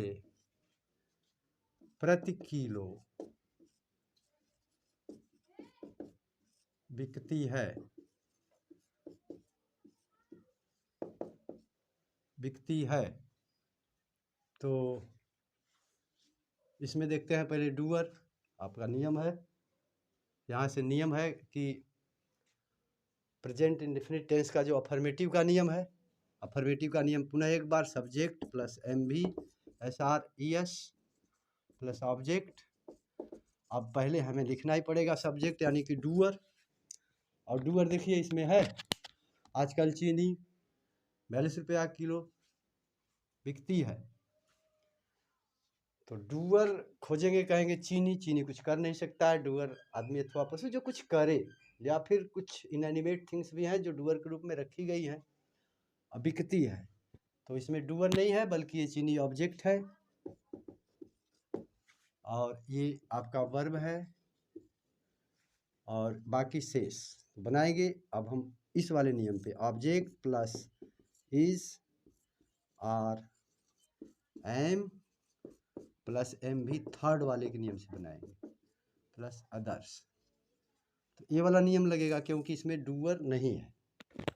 प्रति किलो बिकती है। तो इसमें देखते हैं पहले डूअर, आपका नियम है, यहाँ से नियम है कि प्रेजेंट इंडेफिनिट टेंस का जो अफर्मेटिव का नियम है, अफर्मेटिव का नियम पुनः एक बार, subject plus MV SRES plus object. अब पहले हमें लिखना ही पड़ेगा सब्जेक्ट यानी कि डूअर, और डूअर देखिए इसमें है आजकल चीनी 42 रुपया किलो बिकती है। तो डूअर खोजेंगे, कहेंगे चीनी, चीनी कुछ कर नहीं सकता है, डूअर आदमी अथवा पशु जो कुछ करे, या फिर कुछ इनएनिमेट थिंग्स भी हैं जो डूअर के रूप में रखी गई हैं, बिकती है। तो इसमें डूअर नहीं है बल्कि ये चीनी ऑब्जेक्ट है, और ये आपका वर्ब है, और बाकी शेष बनाएंगे। अब हम इस वाले नियम पे, ऑब्जेक्ट प्लस इज और एम प्लस MV थर्ड वाले के नियम से बनाएंगे, प्लस अदर्स। तो ये वाला नियम लगेगा क्योंकि इसमें डूअर नहीं है,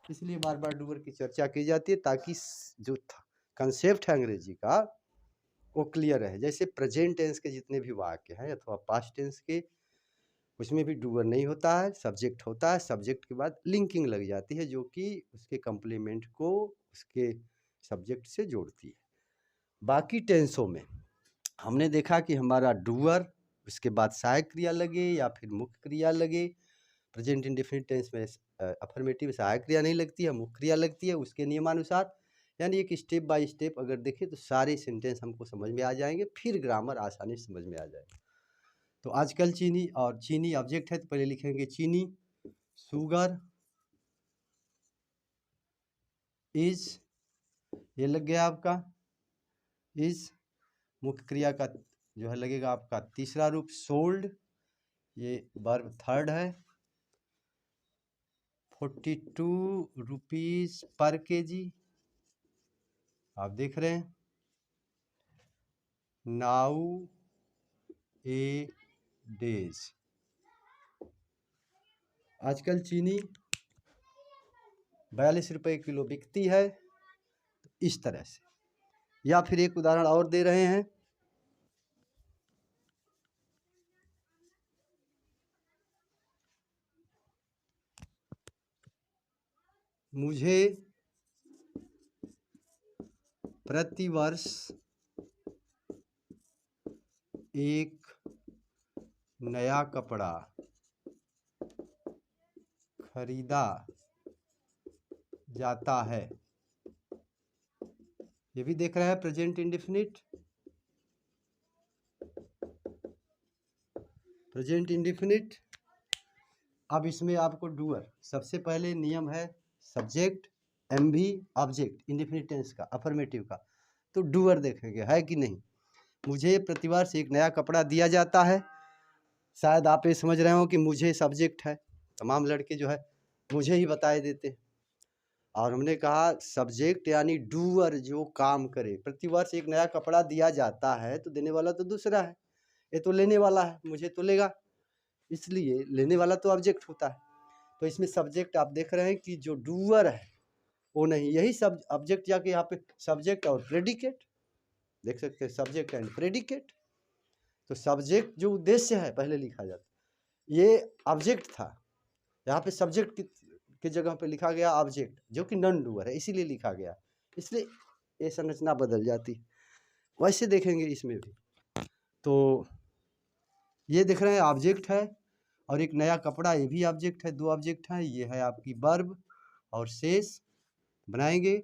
इसलिए बार बार डूअर की चर्चा की जाती है ताकि जो कंसेप्ट है अंग्रेजी का वो क्लियर रहे। जैसे प्रेजेंट टेंस के जितने भी वाक्य हैं अथवा पास्ट टेंस के, उसमें भी डूअर नहीं होता है, सब्जेक्ट होता है। सब्जेक्ट के बाद लिंकिंग लग जाती है जो कि उसके कंप्लीमेंट को उसके सब्जेक्ट से जोड़ती है। बाकी टेंसों में हमने देखा कि हमारा डूअर, उसके बाद सहायक क्रिया लगे या फिर मुख्य क्रिया लगे। प्रेजेंट इंडेफिनिट टेंस में अफर्मेटिव सहायक क्रिया नहीं लगती है, मुख्य क्रिया लगती है उसके नियमानुसार। यानी एक स्टेप बाय स्टेप अगर देखें तो सारे सेंटेंस हमको समझ में आ जाएंगे, फिर ग्रामर आसानी से समझ में आ जाएगा। तो आजकल चीनी, और चीनी ऑब्जेक्ट है तो पहले लिखेंगे चीनी, शुगर इज, ये लग गया आपका इज। मुख्य क्रिया का जो है लगेगा आपका तीसरा रूप सोल्ड, ये वर्ब थर्ड है। 42 रुपीज पर केजी, आप देख रहे हैं। नाउ ए डेज, आजकल चीनी 42 रुपये किलो बिकती है, इस तरह से। या फिर एक उदाहरण और दे रहे हैं, मुझे प्रतिवर्ष एक नया कपड़ा खरीदा जाता है। ये भी देख रहे हैं प्रेजेंट इंडेफिनिट, प्रेजेंट इंडेफिनिट। अब इसमें आपको डूअर, सबसे पहले नियम है subject MV object indefinite tense का, अफर्मेटिव का। तो डूअर देखेंगे है कि नहीं। मुझे प्रतिवर्ष एक नया कपड़ा दिया जाता है, शायद आप ये समझ रहे हो कि मुझे सब्जेक्ट है, तमाम लड़के जो है मुझे ही बताए देते हैं। और हमने कहा सब्जेक्ट यानी डूअर जो काम करे। प्रतिवर्ष एक नया कपड़ा दिया जाता है तो देने वाला तो दूसरा है, ये तो लेने वाला है, मुझे तो लेगा, इसलिए लेने वाला तो ऑब्जेक्ट होता है। तो इसमें सब्जेक्ट आप देख रहे हैं कि जो डूअर है वो नहीं, यही सब ऑब्जेक्ट जाके यहाँ पे सब्जेक्ट और प्रेडिकेट देख सकते हैं, सब्जेक्ट एंड प्रेडिकेट। तो सब्जेक्ट जो उद्देश्य है पहले लिखा जाता, ये ऑब्जेक्ट था, यहाँ पे सब्जेक्ट की जगह पे लिखा गया ऑब्जेक्ट जो कि नॉन डूअर है, इसीलिए लिखा गया, इसलिए ये संरचना बदल जाती। वैसे देखेंगे इसमें भी, तो ये देख रहे हैं ऑब्जेक्ट है और एक नया कपड़ा, ये भी ऑब्जेक्ट है। दो ऑब्जेक्ट हैं, ये है आपकी वर्ब और शेष बनाएंगे।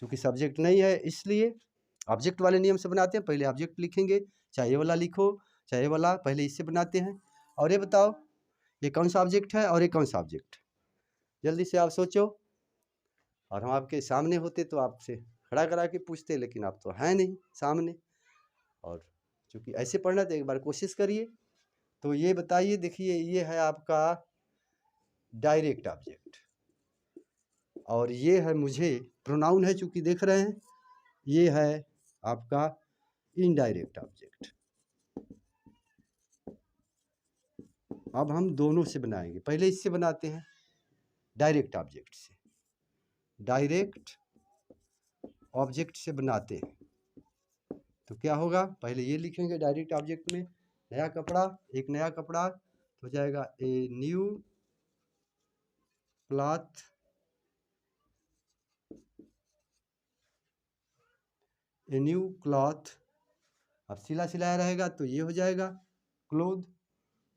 क्योंकि सब्जेक्ट नहीं है इसलिए ऑब्जेक्ट वाले नियम से बनाते हैं। पहले ऑब्जेक्ट लिखेंगे, चाहे ये वाला लिखो चाहे ये वाला, पहले इससे बनाते हैं। और ये बताओ ये कौन सा ऑब्जेक्ट है और ये कौन सा ऑब्जेक्ट, जल्दी से आप सोचो। और हम आपके सामने होते तो आपसे खड़ा करा के पूछते, लेकिन आप तो हैं नहीं सामने। और चूँकि ऐसे पढ़ना तो एक बार कोशिश करिए। तो ये बताइए, देखिए ये है आपका डायरेक्ट ऑब्जेक्ट और ये है मुझे प्रोनाउन है, चूँकि देख रहे हैं ये है आपका इनडायरेक्ट ऑब्जेक्ट। अब हम दोनों से बनाएंगे, पहले इससे बनाते हैं डायरेक्ट ऑब्जेक्ट से। डायरेक्ट ऑब्जेक्ट से बनाते हैं तो क्या होगा, पहले ये लिखेंगे डायरेक्ट ऑब्जेक्ट में नया कपड़ा, एक नया कपड़ा तो हो जाएगा a new cloth, a new cloth. अब सिला सिलाया रहेगा तो ये हो जाएगा क्लोथ,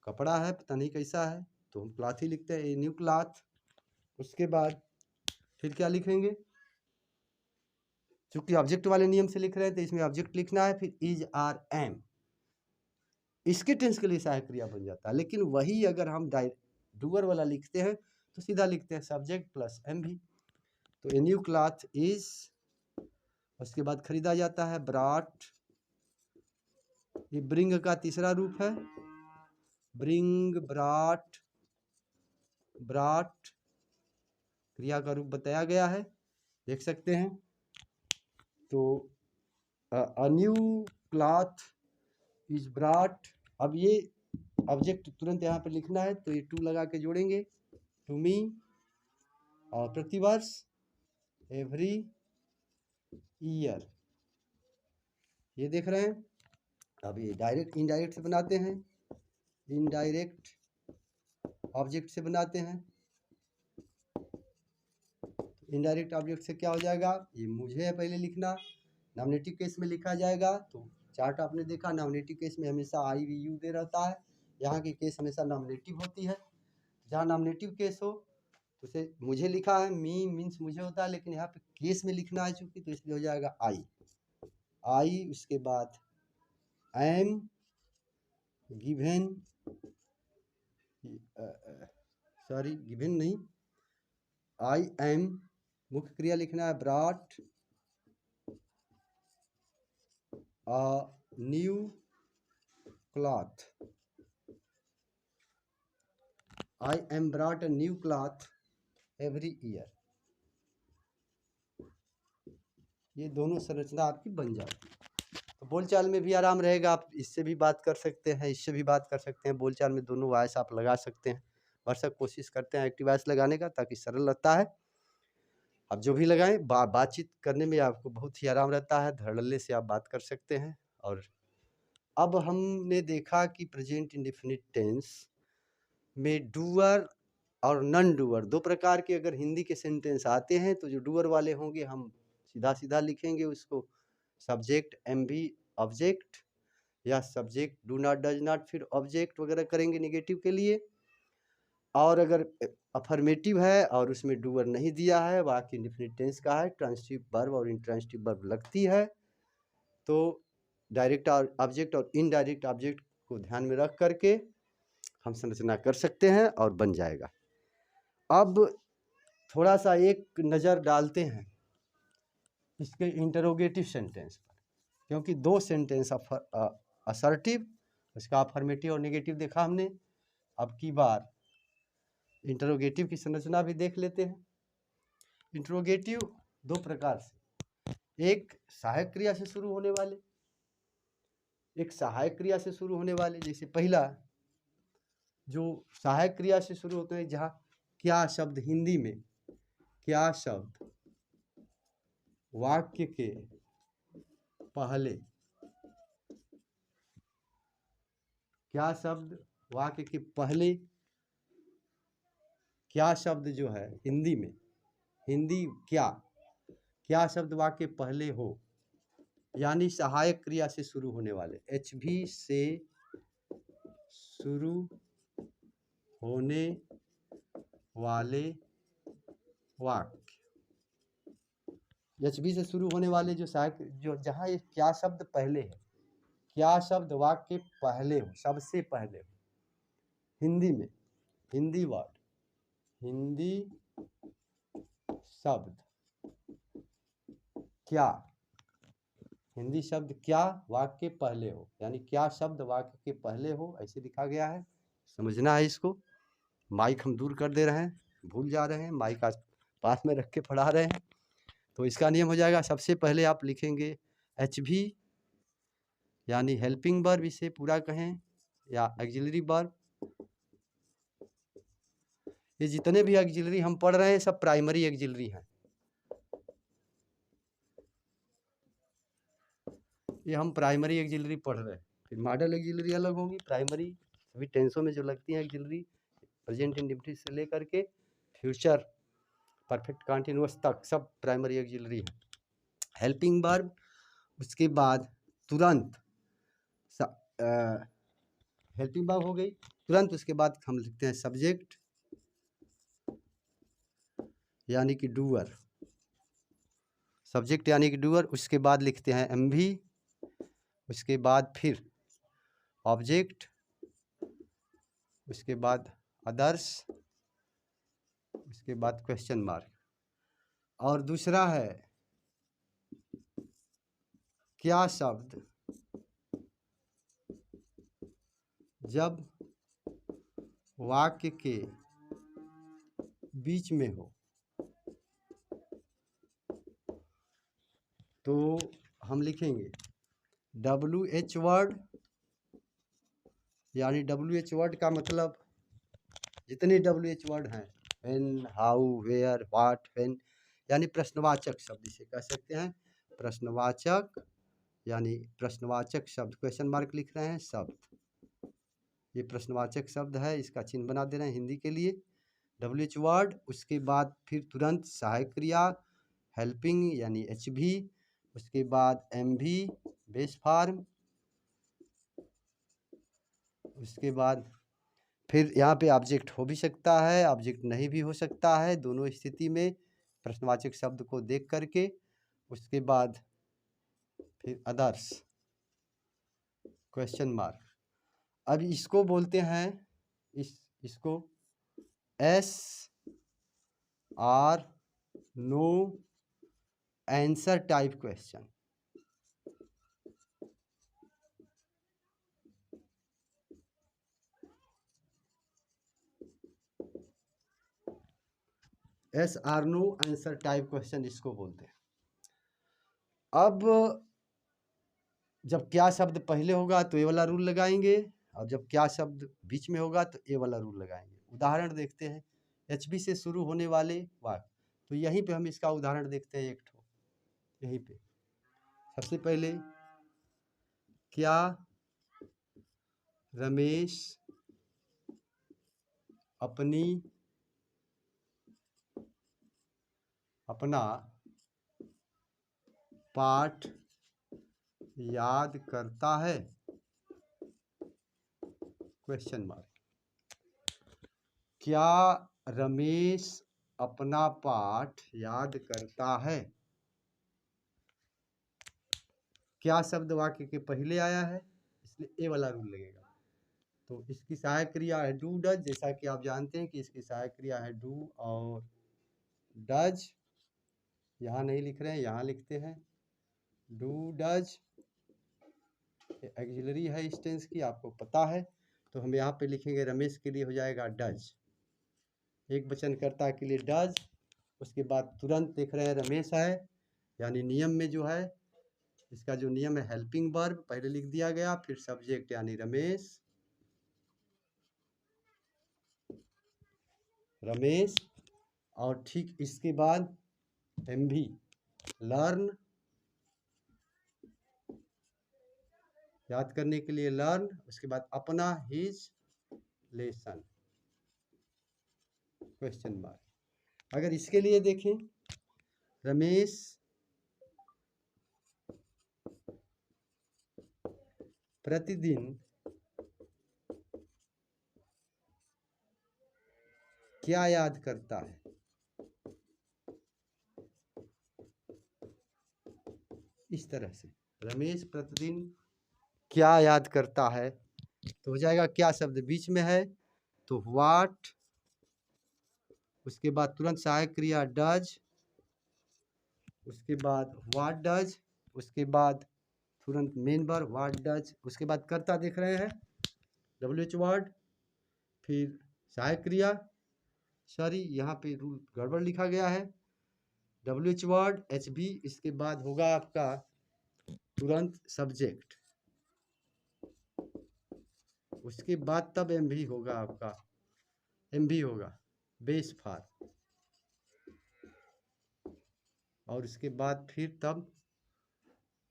कपड़ा है पता नहीं कैसा है तो हम क्लॉथ ही लिखते हैं, ए न्यू क्लॉथ। उसके बाद फिर क्या लिखेंगे, चूँकि ऑब्जेक्ट वाले नियम से लिख रहे हैं तो इसमें ऑब्जेक्ट लिखना है, फिर इज आर एम, इसके टेंस के लिए सहायक क्रिया बन जाता है। लेकिन वही अगर हम डूअर वाला लिखते हैं तो सीधा लिखते हैं सब्जेक्ट प्लस एम भी। तो ए न्यू क्लॉथ इज, उसके बाद खरीदा जाता है ब्रॉट, ये ब्रिंग का तीसरा रूप है, ब्रिंग ब्रॉट, ब्रॉट क्रिया का रूप बताया गया है, देख सकते हैं। तो a new cloth is brought. अब ये ऑब्जेक्ट तुरंत यहाँ पे लिखना है तो ये टू लगा के जोड़ेंगे, टू मी, और प्रतिवर्ष एवरी ईयर, ये देख रहे हैं। अब ये डायरेक्ट इनडायरेक्ट से बनाते हैं, इनडायरेक्ट ऑब्जेक्ट से बनाते हैं। इनडायरेक्ट ऑब्जेक्ट से क्या हो जाएगा, ये मुझे है पहले लिखना, नॉमिनेटिव केस में लिखा जाएगा। तो चार्ट आपने देखा, नॉमिनेटिव केस में हमेशा आई वी यू दे रहता है, यहाँ की केस हमेशा नॉमिनेटिव होती है। जहाँ नॉमिनेटिव केस हो तो उसे मुझे लिखा है, मी मीन्स मुझे होता है, लेकिन यहाँ पे केस में लिखना है चूँकि, तो इसलिए हो जाएगा आई, आई। उसके बाद एम गिवन, सॉरी गिवन नहीं, आई एम मुख्य क्रिया लिखना है, brought new cloth, I am brought a new cloth every year. ये दोनों संरचना आपकी बन जाती है। तो बोलचाल में भी आराम रहेगा, आप इससे भी बात कर सकते हैं, इससे भी बात कर सकते हैं। बोलचाल में दोनों वॉइस आप लगा सकते हैं। भरसक कोशिश करते हैं एक्टिव वॉइस लगाने का, ताकि सरल रहता है। आप जो भी लगाएं, बातचीत करने में आपको बहुत ही आराम रहता है, धड़ल्ले से आप बात कर सकते हैं। और अब हमने देखा कि प्रेजेंट इंडेफिनिट टेंस में डूअर और नॉन डूअर दो प्रकार के अगर हिंदी के सेंटेंस आते हैं, तो जो डूअर वाले होंगे हम सीधा सीधा लिखेंगे उसको सब्जेक्ट एम बी ऑब्जेक्ट, या subject do not does not फिर ऑब्जेक्ट वगैरह करेंगे निगेटिव के लिए। और अगर अफर्मेटिव है और उसमें डूअर नहीं दिया है, बाकी इंडेफिनिट टेंस का है, ट्रांसिटिव वर्ब और इंट्रांसिटिव वर्ब लगती है, तो डायरेक्ट ऑब्जेक्ट और इनडायरेक्ट ऑब्जेक्ट को ध्यान में रख करके हम संरचना कर सकते हैं और बन जाएगा। अब थोड़ा सा एक नज़र डालते हैं इसके इंटरोगेटिव सेंटेंस पर, क्योंकि दो सेंटेंस असर्टिव, उसका अफर्मेटिव और नेगेटिव देखा हमने। अब की बार इंटरोगेटिव की संरचना भी देख लेते हैं। इंटरोगेटिव दो प्रकार से, एक सहायक क्रिया से शुरू होने वाले, एक सहायक क्रिया से शुरू होने वाले। जैसे पहला जो सहायक क्रिया से शुरू होते हैं, जहाँ क्या शब्द हिंदी में, क्या शब्द वाक्य के पहले, क्या शब्द वाक्य के पहले, क्या शब्द जो है हिंदी में, हिंदी क्या शब्द वाक्य पहले हो, यानी सहायक क्रिया से शुरू होने वाले, एच भी से शुरू होने वाले वाक्य, एचबी से शुरू होने वाले जो सहायक, जो जहाँ ये क्या शब्द पहले है, क्या शब्द वाक्य पहले हो, सबसे पहले हो, हिंदी में, हिंदी वर्ड, हिंदी शब्द क्या, हिंदी शब्द क्या वाक्य पहले हो, यानी क्या शब्द वाक्य के पहले हो, ऐसे लिखा गया है। समझना है इसको। माइक हम दूर कर दे रहे हैं, भूल जा रहे हैं, माइक आज पास में रख के पढ़ा रहे हैं। तो इसका नियम हो जाएगा, सबसे पहले आप लिखेंगे एच भी, यानी हेल्पिंग वर्ब इसे पूरा कहें, या एक्जिलरी वर्ब। ये जितने भी एक्जिलरी हम पढ़ रहे हैं सब प्राइमरी एक्जिलरी हैं। ये हम प्राइमरी एक्जिलरी पढ़ रहे हैं। फिर मॉडल एक्जिलरी अलग होंगी, प्राइमरी सभी टेंसों में जो लगती हैं एक्जिलरी, प्रेजेंट इंडेफिनिट से लेकर के फ्यूचर परफेक्ट कंटिन्यूअस तक सब प्राइमरी एक्जिलरी है। हेल्पिंग वर्ब, उसके बाद तुरंत हेल्पिंग वर्ब हो गई तुरंत, उसके बाद हम लिखते हैं सब्जेक्ट यानी कि डूअर, सब्जेक्ट यानी कि डूअर। उसके बाद लिखते हैं एमवी, उसके बाद फिर ऑब्जेक्ट, उसके बाद अदर्स, उसके बाद क्वेश्चन मार्क। और दूसरा है क्या शब्द जब वाक्य के बीच में हो तो हम लिखेंगे WH वर्ड, यानी WH वर्ड का मतलब जितने WH वर्ड हैं, when, how, where, what, when, यानी प्रश्नवाचक शब्द इसे कह सकते हैं। प्रश्नवाचक यानी प्रश्नवाचक शब्द, क्वेश्चन मार्क लिख रहे हैं शब्द, ये प्रश्नवाचक शब्द है, इसका चिन्ह बना दे रहे हैं हिंदी के लिए। WH वर्ड, उसके बाद फिर तुरंत सहायक क्रिया हेल्पिंग यानी HV, उसके बाद MV बेस फॉर्म, उसके बाद फिर यहाँ पे ऑब्जेक्ट हो भी सकता है, ऑब्जेक्ट नहीं भी हो सकता है, दोनों स्थिति में प्रश्नवाचक शब्द को देख करके। उसके बाद फिर अदर्स, क्वेश्चन मार्क। अब इसको बोलते हैं, इसको SR no answer type question, SR no answer type question इसको बोलते हैं। अब जब क्या शब्द पहले होगा तो ये वाला रूल लगाएंगे, और जब क्या शब्द बीच में होगा तो ये वाला रूल लगाएंगे। उदाहरण देखते हैं, HB से शुरू होने वाले वाक्य, तो यहीं पे हम इसका उदाहरण देखते हैं एक ठो, यहीं पे सबसे पहले क्या रमेश अपना पाठ याद करता है, क्वेश्चन मार्क। क्या रमेश अपना पाठ याद करता है, क्या शब्द वाक्य के पहले आया है इसलिए ए वाला रूल लगेगा। तो इसकी सहायक क्रिया है डू डज, जैसा कि आप जानते हैं कि इसकी सहायक क्रिया है डू और डज। यहाँ नहीं लिख रहे हैं, यहाँ लिखते हैं डू डज, एक्सिलरी है इस टेंस की, आपको पता है। तो हम यहाँ पे लिखेंगे रमेश के लिए हो जाएगा डज, एक वचनकर्ता के लिए डज। उसके बाद तुरंत देख रहे हैं रमेश है, यानी नियम में जो है इसका जो नियम है हेल्पिंग वर्ब पहले लिख दिया गया, फिर सब्जेक्ट यानी रमेश, रमेश, और ठीक इसके बाद MV लर्न, याद करने के लिए लर्न, उसके बाद अपना हिज लेसन, क्वेश्चन मार्क। अगर इसके लिए देखें, रमेश प्रतिदिन क्या याद करता है? इस तरह से रमेश प्रतिदिन क्या याद करता है, तो हो जाएगा क्या शब्द बीच में है तो व्हाट, उसके बाद तुरंत सहायक क्रिया डज, उसके बाद व्हाट डज, उसके बाद तुरंत मेन वर्ब व्हाट डज, उसके बाद कर्ता देख रहे हैं WH वर्ड, फिर सहायक क्रिया, सॉरी यहाँ पे रूल गड़बड़ लिखा गया है, WH वर्ड HB, इसके बाद होगा आपका तुरंत सब्जेक्ट, उसके बाद तब MV होगा आपका, MV होगा बेस फार, और उसके बाद फिर तब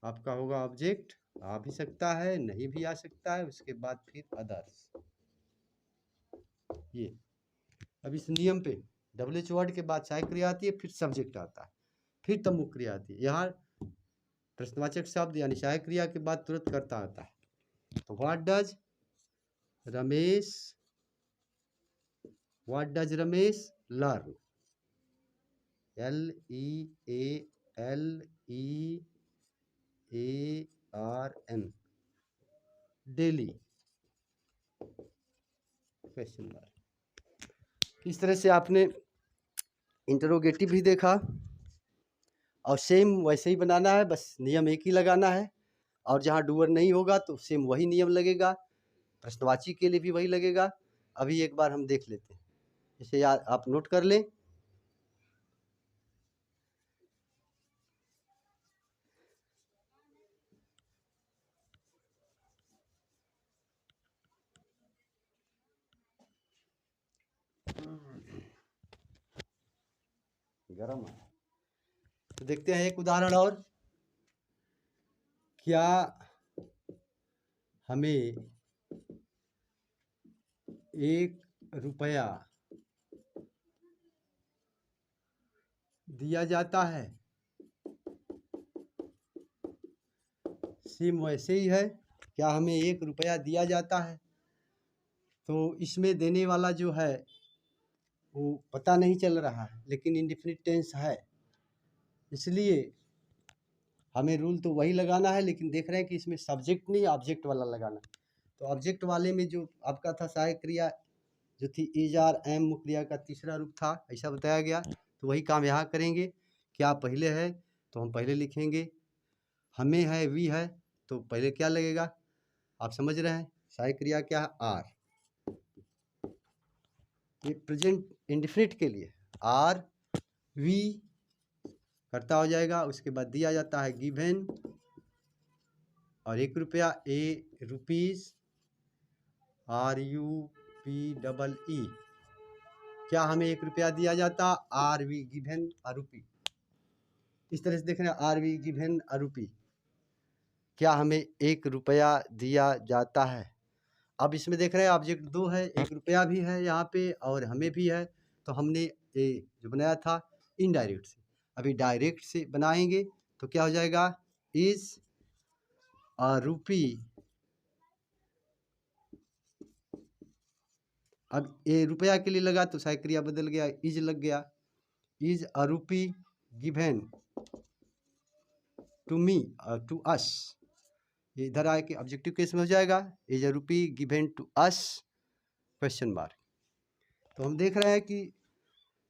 आपका होगा ऑब्जेक्ट, आ भी सकता है नहीं भी आ सकता है, उसके बाद फिर अदर्स। ये अब इस नियम पे WH वर्ड के बाद सहायक क्रिया आती है, फिर सब्जेक्ट आता है, फिर तब मुख्य क्रिया आती है। यहाँ प्रश्नवाचक शब्द यानी सहायक क्रिया के बाद तुरंत कर्ता आता है। तो what does Ramesh, what does Ramesh learn, LEALEARN daily, question mark. इस तरह से आपने इंटरोगेटिव भी देखा, और सेम वैसे ही बनाना है, बस नियम एक ही लगाना है, और जहाँ डूअर नहीं होगा तो सेम वही नियम लगेगा, प्रश्नवाची के लिए भी वही लगेगा। अभी एक बार हम देख लेते हैं, इसे याद आप नोट कर लें। गरम है तो देखते हैं एक उदाहरण और, क्या हमें 1 रुपया दिया जाता है, सेम वैसे ही है, क्या हमें 1 रुपया दिया जाता है, तो इसमें देने वाला जो है वो पता नहीं चल रहा है, लेकिन इंडेफिनिट टेंस है, इसलिए हमें रूल तो वही लगाना है, लेकिन देख रहे हैं कि इसमें सब्जेक्ट नहीं ऑब्जेक्ट वाला लगाना है। तो ऑब्जेक्ट वाले में जो आपका था सहायक क्रिया जो थी इज आर एम, मुख्य क्रिया का तीसरा रूप था, ऐसा बताया गया, तो वही काम यहाँ करेंगे। क्या पहले है तो हम पहले लिखेंगे, हमें है वी है तो पहले क्या लगेगा, आप समझ रहे हैं, सहायक क्रिया क्या है आर, ये प्रेजेंट इंडेफिनिट के लिए आर वी करता हो जाएगा, उसके बाद दिया जाता है गिवन, और 1 रुपया ए रुपीज़ RUPEE, क्या हमें 1 रुपया दिया जाता, आर वी गिवन अ रुपी, इस तरह से देख रहे हैं आर वी गिवन अ रुपी, क्या हमें 1 रुपया दिया जाता है। अब इसमें देख रहे हैं ऑब्जेक्ट 2 है, 1 रुपया भी है यहाँ पे और हमें भी है, तो हमने ये जो बनाया था इनडायरेक्ट से, अभी डायरेक्ट से बनाएंगे तो क्या हो जाएगा, इज अ रुपी, अब ये रुपया के लिए लगा तो सहायक क्रिया बदल गया, इज लग गया, is a rupee given to me to us, ये इधर आए कि ऑब्जेक्टिव केस में हो जाएगा, is a rupee given to us question mark. तो हम देख रहे हैं कि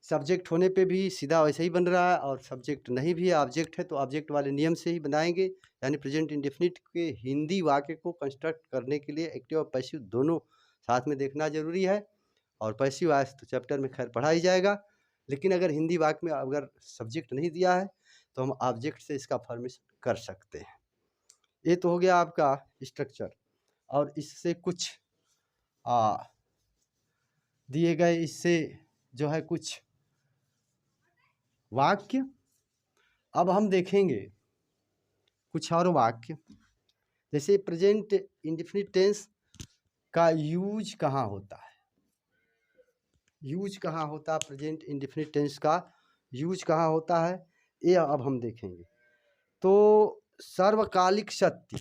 सब्जेक्ट होने पे भी सीधा वैसे ही बन रहा है, और सब्जेक्ट नहीं भी है ऑब्जेक्ट है तो ऑब्जेक्ट वाले नियम से ही बनाएंगे, यानी प्रेजेंट इंडेफिनिट के हिंदी वाक्य को कंस्ट्रक्ट करने के लिए एक्टिव और पैसिव दोनों साथ में देखना जरूरी है, और पैसिव आज तो चैप्टर में खैर पढ़ा ही जाएगा, लेकिन अगर हिंदी वाक्य में अगर सब्जेक्ट नहीं दिया है तो हम ऑब्जेक्ट से इसका फॉर्मेशन कर सकते हैं। ये तो हो गया आपका स्ट्रक्चर, और इससे कुछ दिए गए इससे जो है कुछ वाक्य, अब हम देखेंगे कुछ और वाक्य, जैसे प्रेजेंट इंडेफिनिट टेंस का यूज कहाँ होता है, यूज कहाँ होता है, प्रेजेंट इंडेफिनिट टेंस का यूज कहाँ होता है, ये अब हम देखेंगे। तो सर्वकालिक सत्य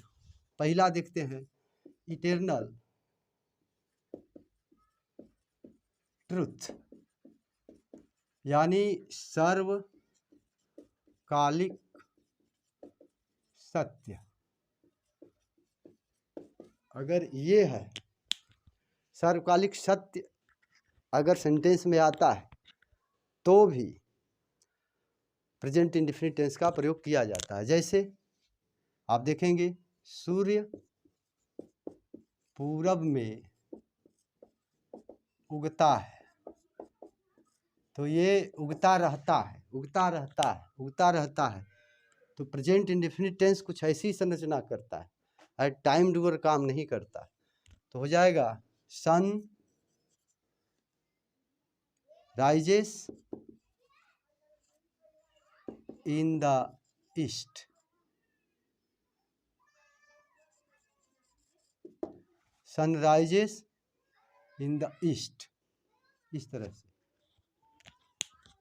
पहला देखते हैं, इटर्नल ट्रुथ, यानी सर्वकालिक सत्य। अगर ये है सर्वकालिक सत्य, अगर सेंटेंस में आता है तो भी प्रेजेंट इंडेफिनिट टेंस का प्रयोग किया जाता है। जैसे आप देखेंगे सूर्य पूरब में उगता है, तो ये उगता रहता है, उगता रहता है, उगता रहता है, तो प्रेजेंट इंडेफिनिट टेंस कुछ ऐसी संरचना करता है, टाइम डूअर काम नहीं करता। तो हो जाएगा sun rises in the east, sun rises in the east, इस तरह से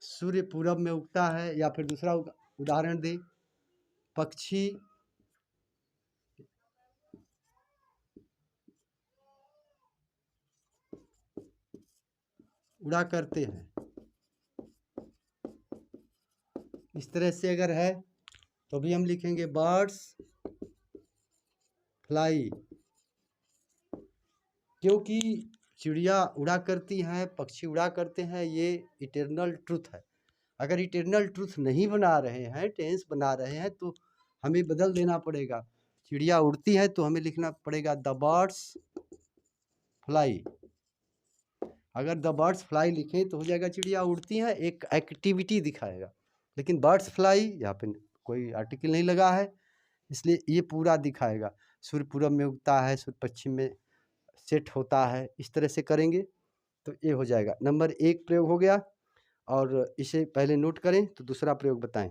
सूर्य पूरब में उगता है। या फिर दूसरा उदाहरण दे, पक्षी उड़ा करते हैं, इस तरह से अगर है तो भी हम लिखेंगे बर्ड्स फ्लाई, क्योंकि चिड़िया उड़ा करती हैं, पक्षी उड़ा करते हैं, ये इटर्नल ट्रूथ है। अगर इटर्नल ट्रूथ नहीं बना रहे हैं, टेंस बना रहे हैं, तो हमें बदल देना पड़ेगा। चिड़िया उड़ती है तो हमें लिखना पड़ेगा द बर्ड्स फ्लाई। अगर द बर्ड्स फ्लाई लिखें तो हो जाएगा चिड़िया उड़ती हैं, एक एक्टिविटी दिखाएगा। लेकिन बर्ड्स फ्लाई यहाँ पे कोई आर्टिकल नहीं लगा है, इसलिए ये पूरा दिखाएगा। सूर्य पूरब में उगता है, सूर्य पश्चिम में सेट होता है, इस तरह से करेंगे तो ये हो जाएगा। नंबर 1 प्रयोग हो गया, और इसे पहले नोट करें तो दूसरा प्रयोग बताएं।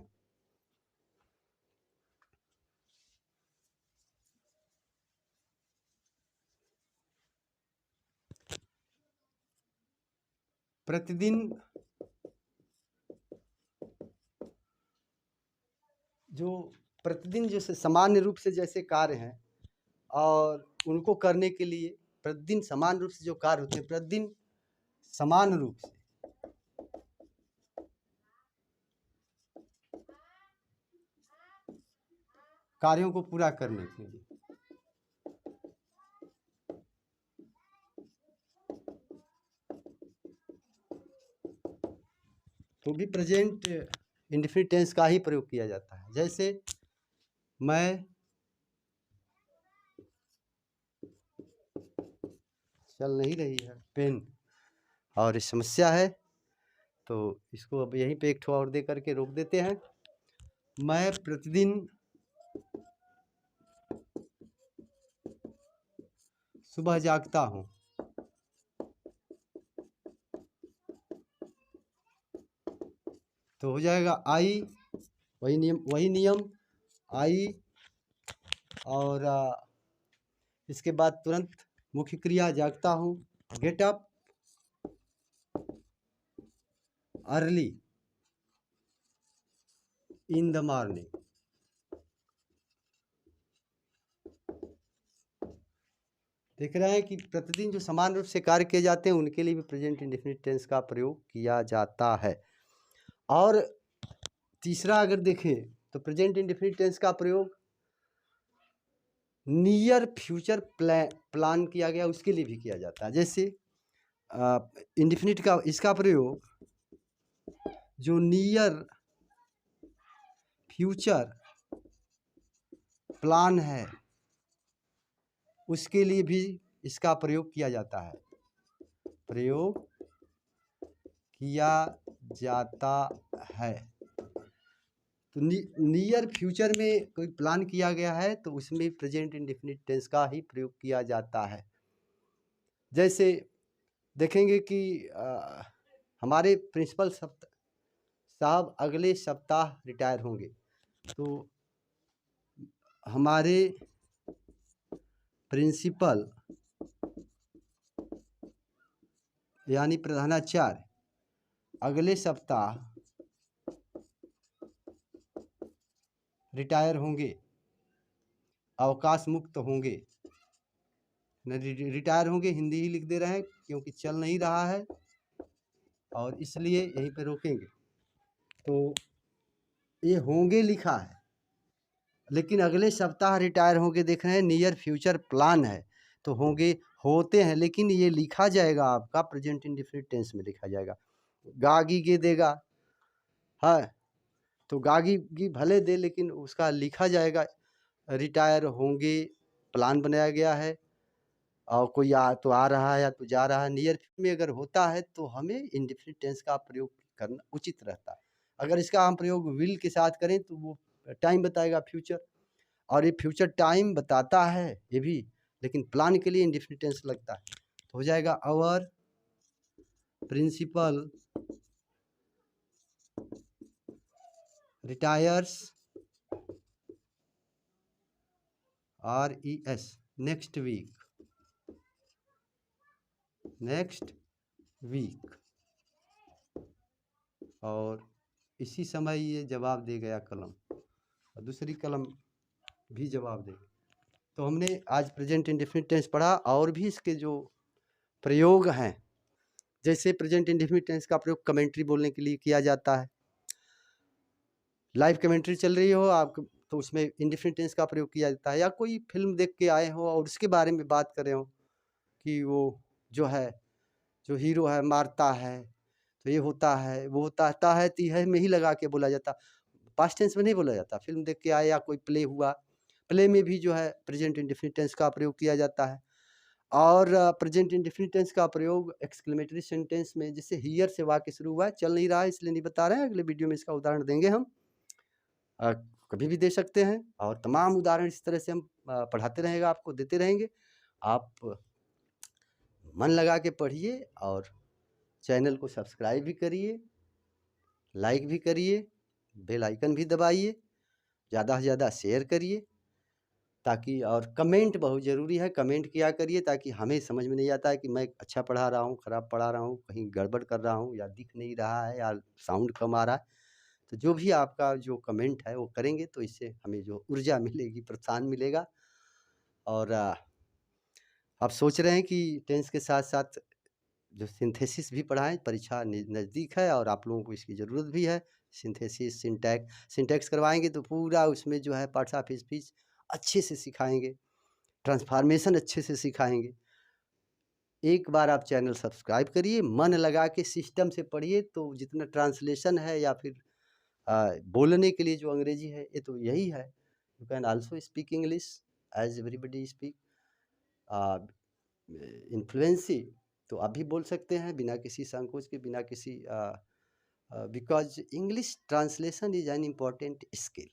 प्रतिदिन जैसे सामान्य रूप से जैसे कार्य हैं, और उनको करने के लिए प्रतिदिन समान रूप से जो कार्य होते हैं, प्रतिदिन समान रूप से कार्यों को पूरा करने के लिए तो भी प्रेजेंट इंडेफिनिट टेंस का ही प्रयोग किया जाता है। जैसे मैं चल नहीं रही है पेन, और इस समस्या है, तो इसको अब यहीं पे एक ठो और दे करके रोक देते हैं। मैं प्रतिदिन सुबह जागता हूँ, तो हो जाएगा आई, वही नियम आई, और इसके बाद तुरंत मुख्य क्रिया जागता हूँ, get up early in the morning. देख रहे हैं कि प्रतिदिन जो समान रूप से कार्य किए जाते हैं उनके लिए भी प्रेजेंट इंडेफिनिट टेंस का प्रयोग किया जाता है। और तीसरा अगर देखें तो प्रेजेंट इंडेफिनिट टेंस का प्रयोग नियर फ्यूचर प्लान किया गया उसके लिए भी किया जाता है। जैसे इंडेफिनिट का इसका प्रयोग जो नियर फ्यूचर प्लान है उसके लिए भी इसका प्रयोग किया जाता है, प्रयोग किया जाता है। तो नियर फ्यूचर में कोई प्लान किया गया है तो उसमें प्रेजेंट इंडेफिनिट टेंस का ही प्रयोग किया जाता है। जैसे देखेंगे कि हमारे प्रिंसिपल साहब अगले सप्ताह रिटायर होंगे, तो हमारे प्रिंसिपल यानी प्रधानाचार्य अगले सप्ताह रिटायर होंगे, अवकाश मुक्त होंगे। रिटायर होंगे हिंदी ही लिख दे रहे हैं क्योंकि चल नहीं रहा है, और इसलिए यहीं पे रोकेंगे। तो ये होंगे लिखा है, लेकिन अगले सप्ताह रिटायर होंगे देख रहे हैं, नियर फ्यूचर प्लान है, तो होंगे होते हैं, लेकिन ये लिखा जाएगा आपका प्रेजेंट इंडेफिनिट टेंस में लिखा जाएगा। गागी गे देगा, हाँ, तो गागी गी भले दे, लेकिन उसका लिखा जाएगा रिटायर होंगे, प्लान बनाया गया है, और कोई आ रहा है या तो जा रहा है। नियर में अगर होता है तो हमें इंडेफिनिट टेंस का प्रयोग करना उचित रहता है। अगर इसका हम प्रयोग विल के साथ करें तो वो टाइम बताएगा फ्यूचर, और ये फ्यूचर टाइम बताता है ये भी, लेकिन प्लान के लिए इंडेफिनिट टेंस लगता है। तो हो जाएगा our principal retires RES next week, और इसी समय ये जवाब दे गया कलम, और दूसरी कलम भी जवाब दे। तो हमने आज प्रेजेंट इंडेफिनिट टेंस पढ़ा, और भी इसके जो प्रयोग हैं, जैसे प्रेजेंट इंडेफिनिट टेंस का प्रयोग कमेंट्री बोलने के लिए किया जाता है। लाइव कमेंट्री चल रही हो आप, तो उसमें इंडेफिनिट टेंस का प्रयोग किया जाता है। या कोई फिल्म देख के आए हो और उसके बारे में बात कर रहे हो कि वो जो है, जो हीरो है मारता है, तो ये होता है, वो होता है, ती है में ही लगा के बोला जाता, पास्ट टेंस में नहीं बोला जाता। फिल्म देख के आए या कोई प्ले हुआ, प्ले में भी जो है प्रेजेंट इंडेफिनिट टेंस का प्रयोग किया जाता है। और प्रेजेंट इंडेफिनिट टेंस का प्रयोग एक्सक्लेमेटरी सेंटेंस में, जैसे हियर से वाक्य शुरू हुआ है, चल नहीं रहा है इसलिए नहीं बता रहे हैं, अगले वीडियो में इसका उदाहरण देंगे हम, कभी भी दे सकते हैं, और तमाम उदाहरण इस तरह से हम पढ़ाते रहेंगे, आपको देते रहेंगे। आप मन लगा के पढ़िए, और चैनल को सब्सक्राइब भी करिए, लाइक भी करिए, बेल आइकन भी दबाइए, ज़्यादा से ज़्यादा शेयर करिए, ताकि, और कमेंट बहुत ज़रूरी है, कमेंट किया करिए, ताकि हमें समझ में नहीं आता है कि मैं अच्छा पढ़ा रहा हूँ, ख़राब पढ़ा रहा हूँ, कहीं गड़बड़ कर रहा हूँ, या दिख नहीं रहा है, या साउंड कम आ रहा है। तो जो भी आपका जो कमेंट है वो करेंगे, तो इससे हमें जो ऊर्जा मिलेगी, प्रोत्साहन मिलेगा। और आप सोच रहे हैं कि टेंस के साथ साथ जो सिंथेसिस भी पढ़ाएं, परीक्षा नज़दीक है और आप लोगों को इसकी ज़रूरत भी है। सिंथेसिस, सिंटैक्स करवाएंगे तो पूरा उसमें जो है पार्ट्स ऑफ स्पीच अच्छे से सिखाएंगे, ट्रांसफॉर्मेशन अच्छे से सिखाएंगे। एक बार आप चैनल सब्सक्राइब करिए, मन लगा के सिस्टम से पढ़िए, तो जितना ट्रांसलेशन है या फिर बोलने के लिए जो अंग्रेजी है, ये तो यही है। You can also speak English as everybody speak in fluency, तो आप भी बोल सकते हैं बिना किसी संकोच के, बिना किसी because English translation is an important skill.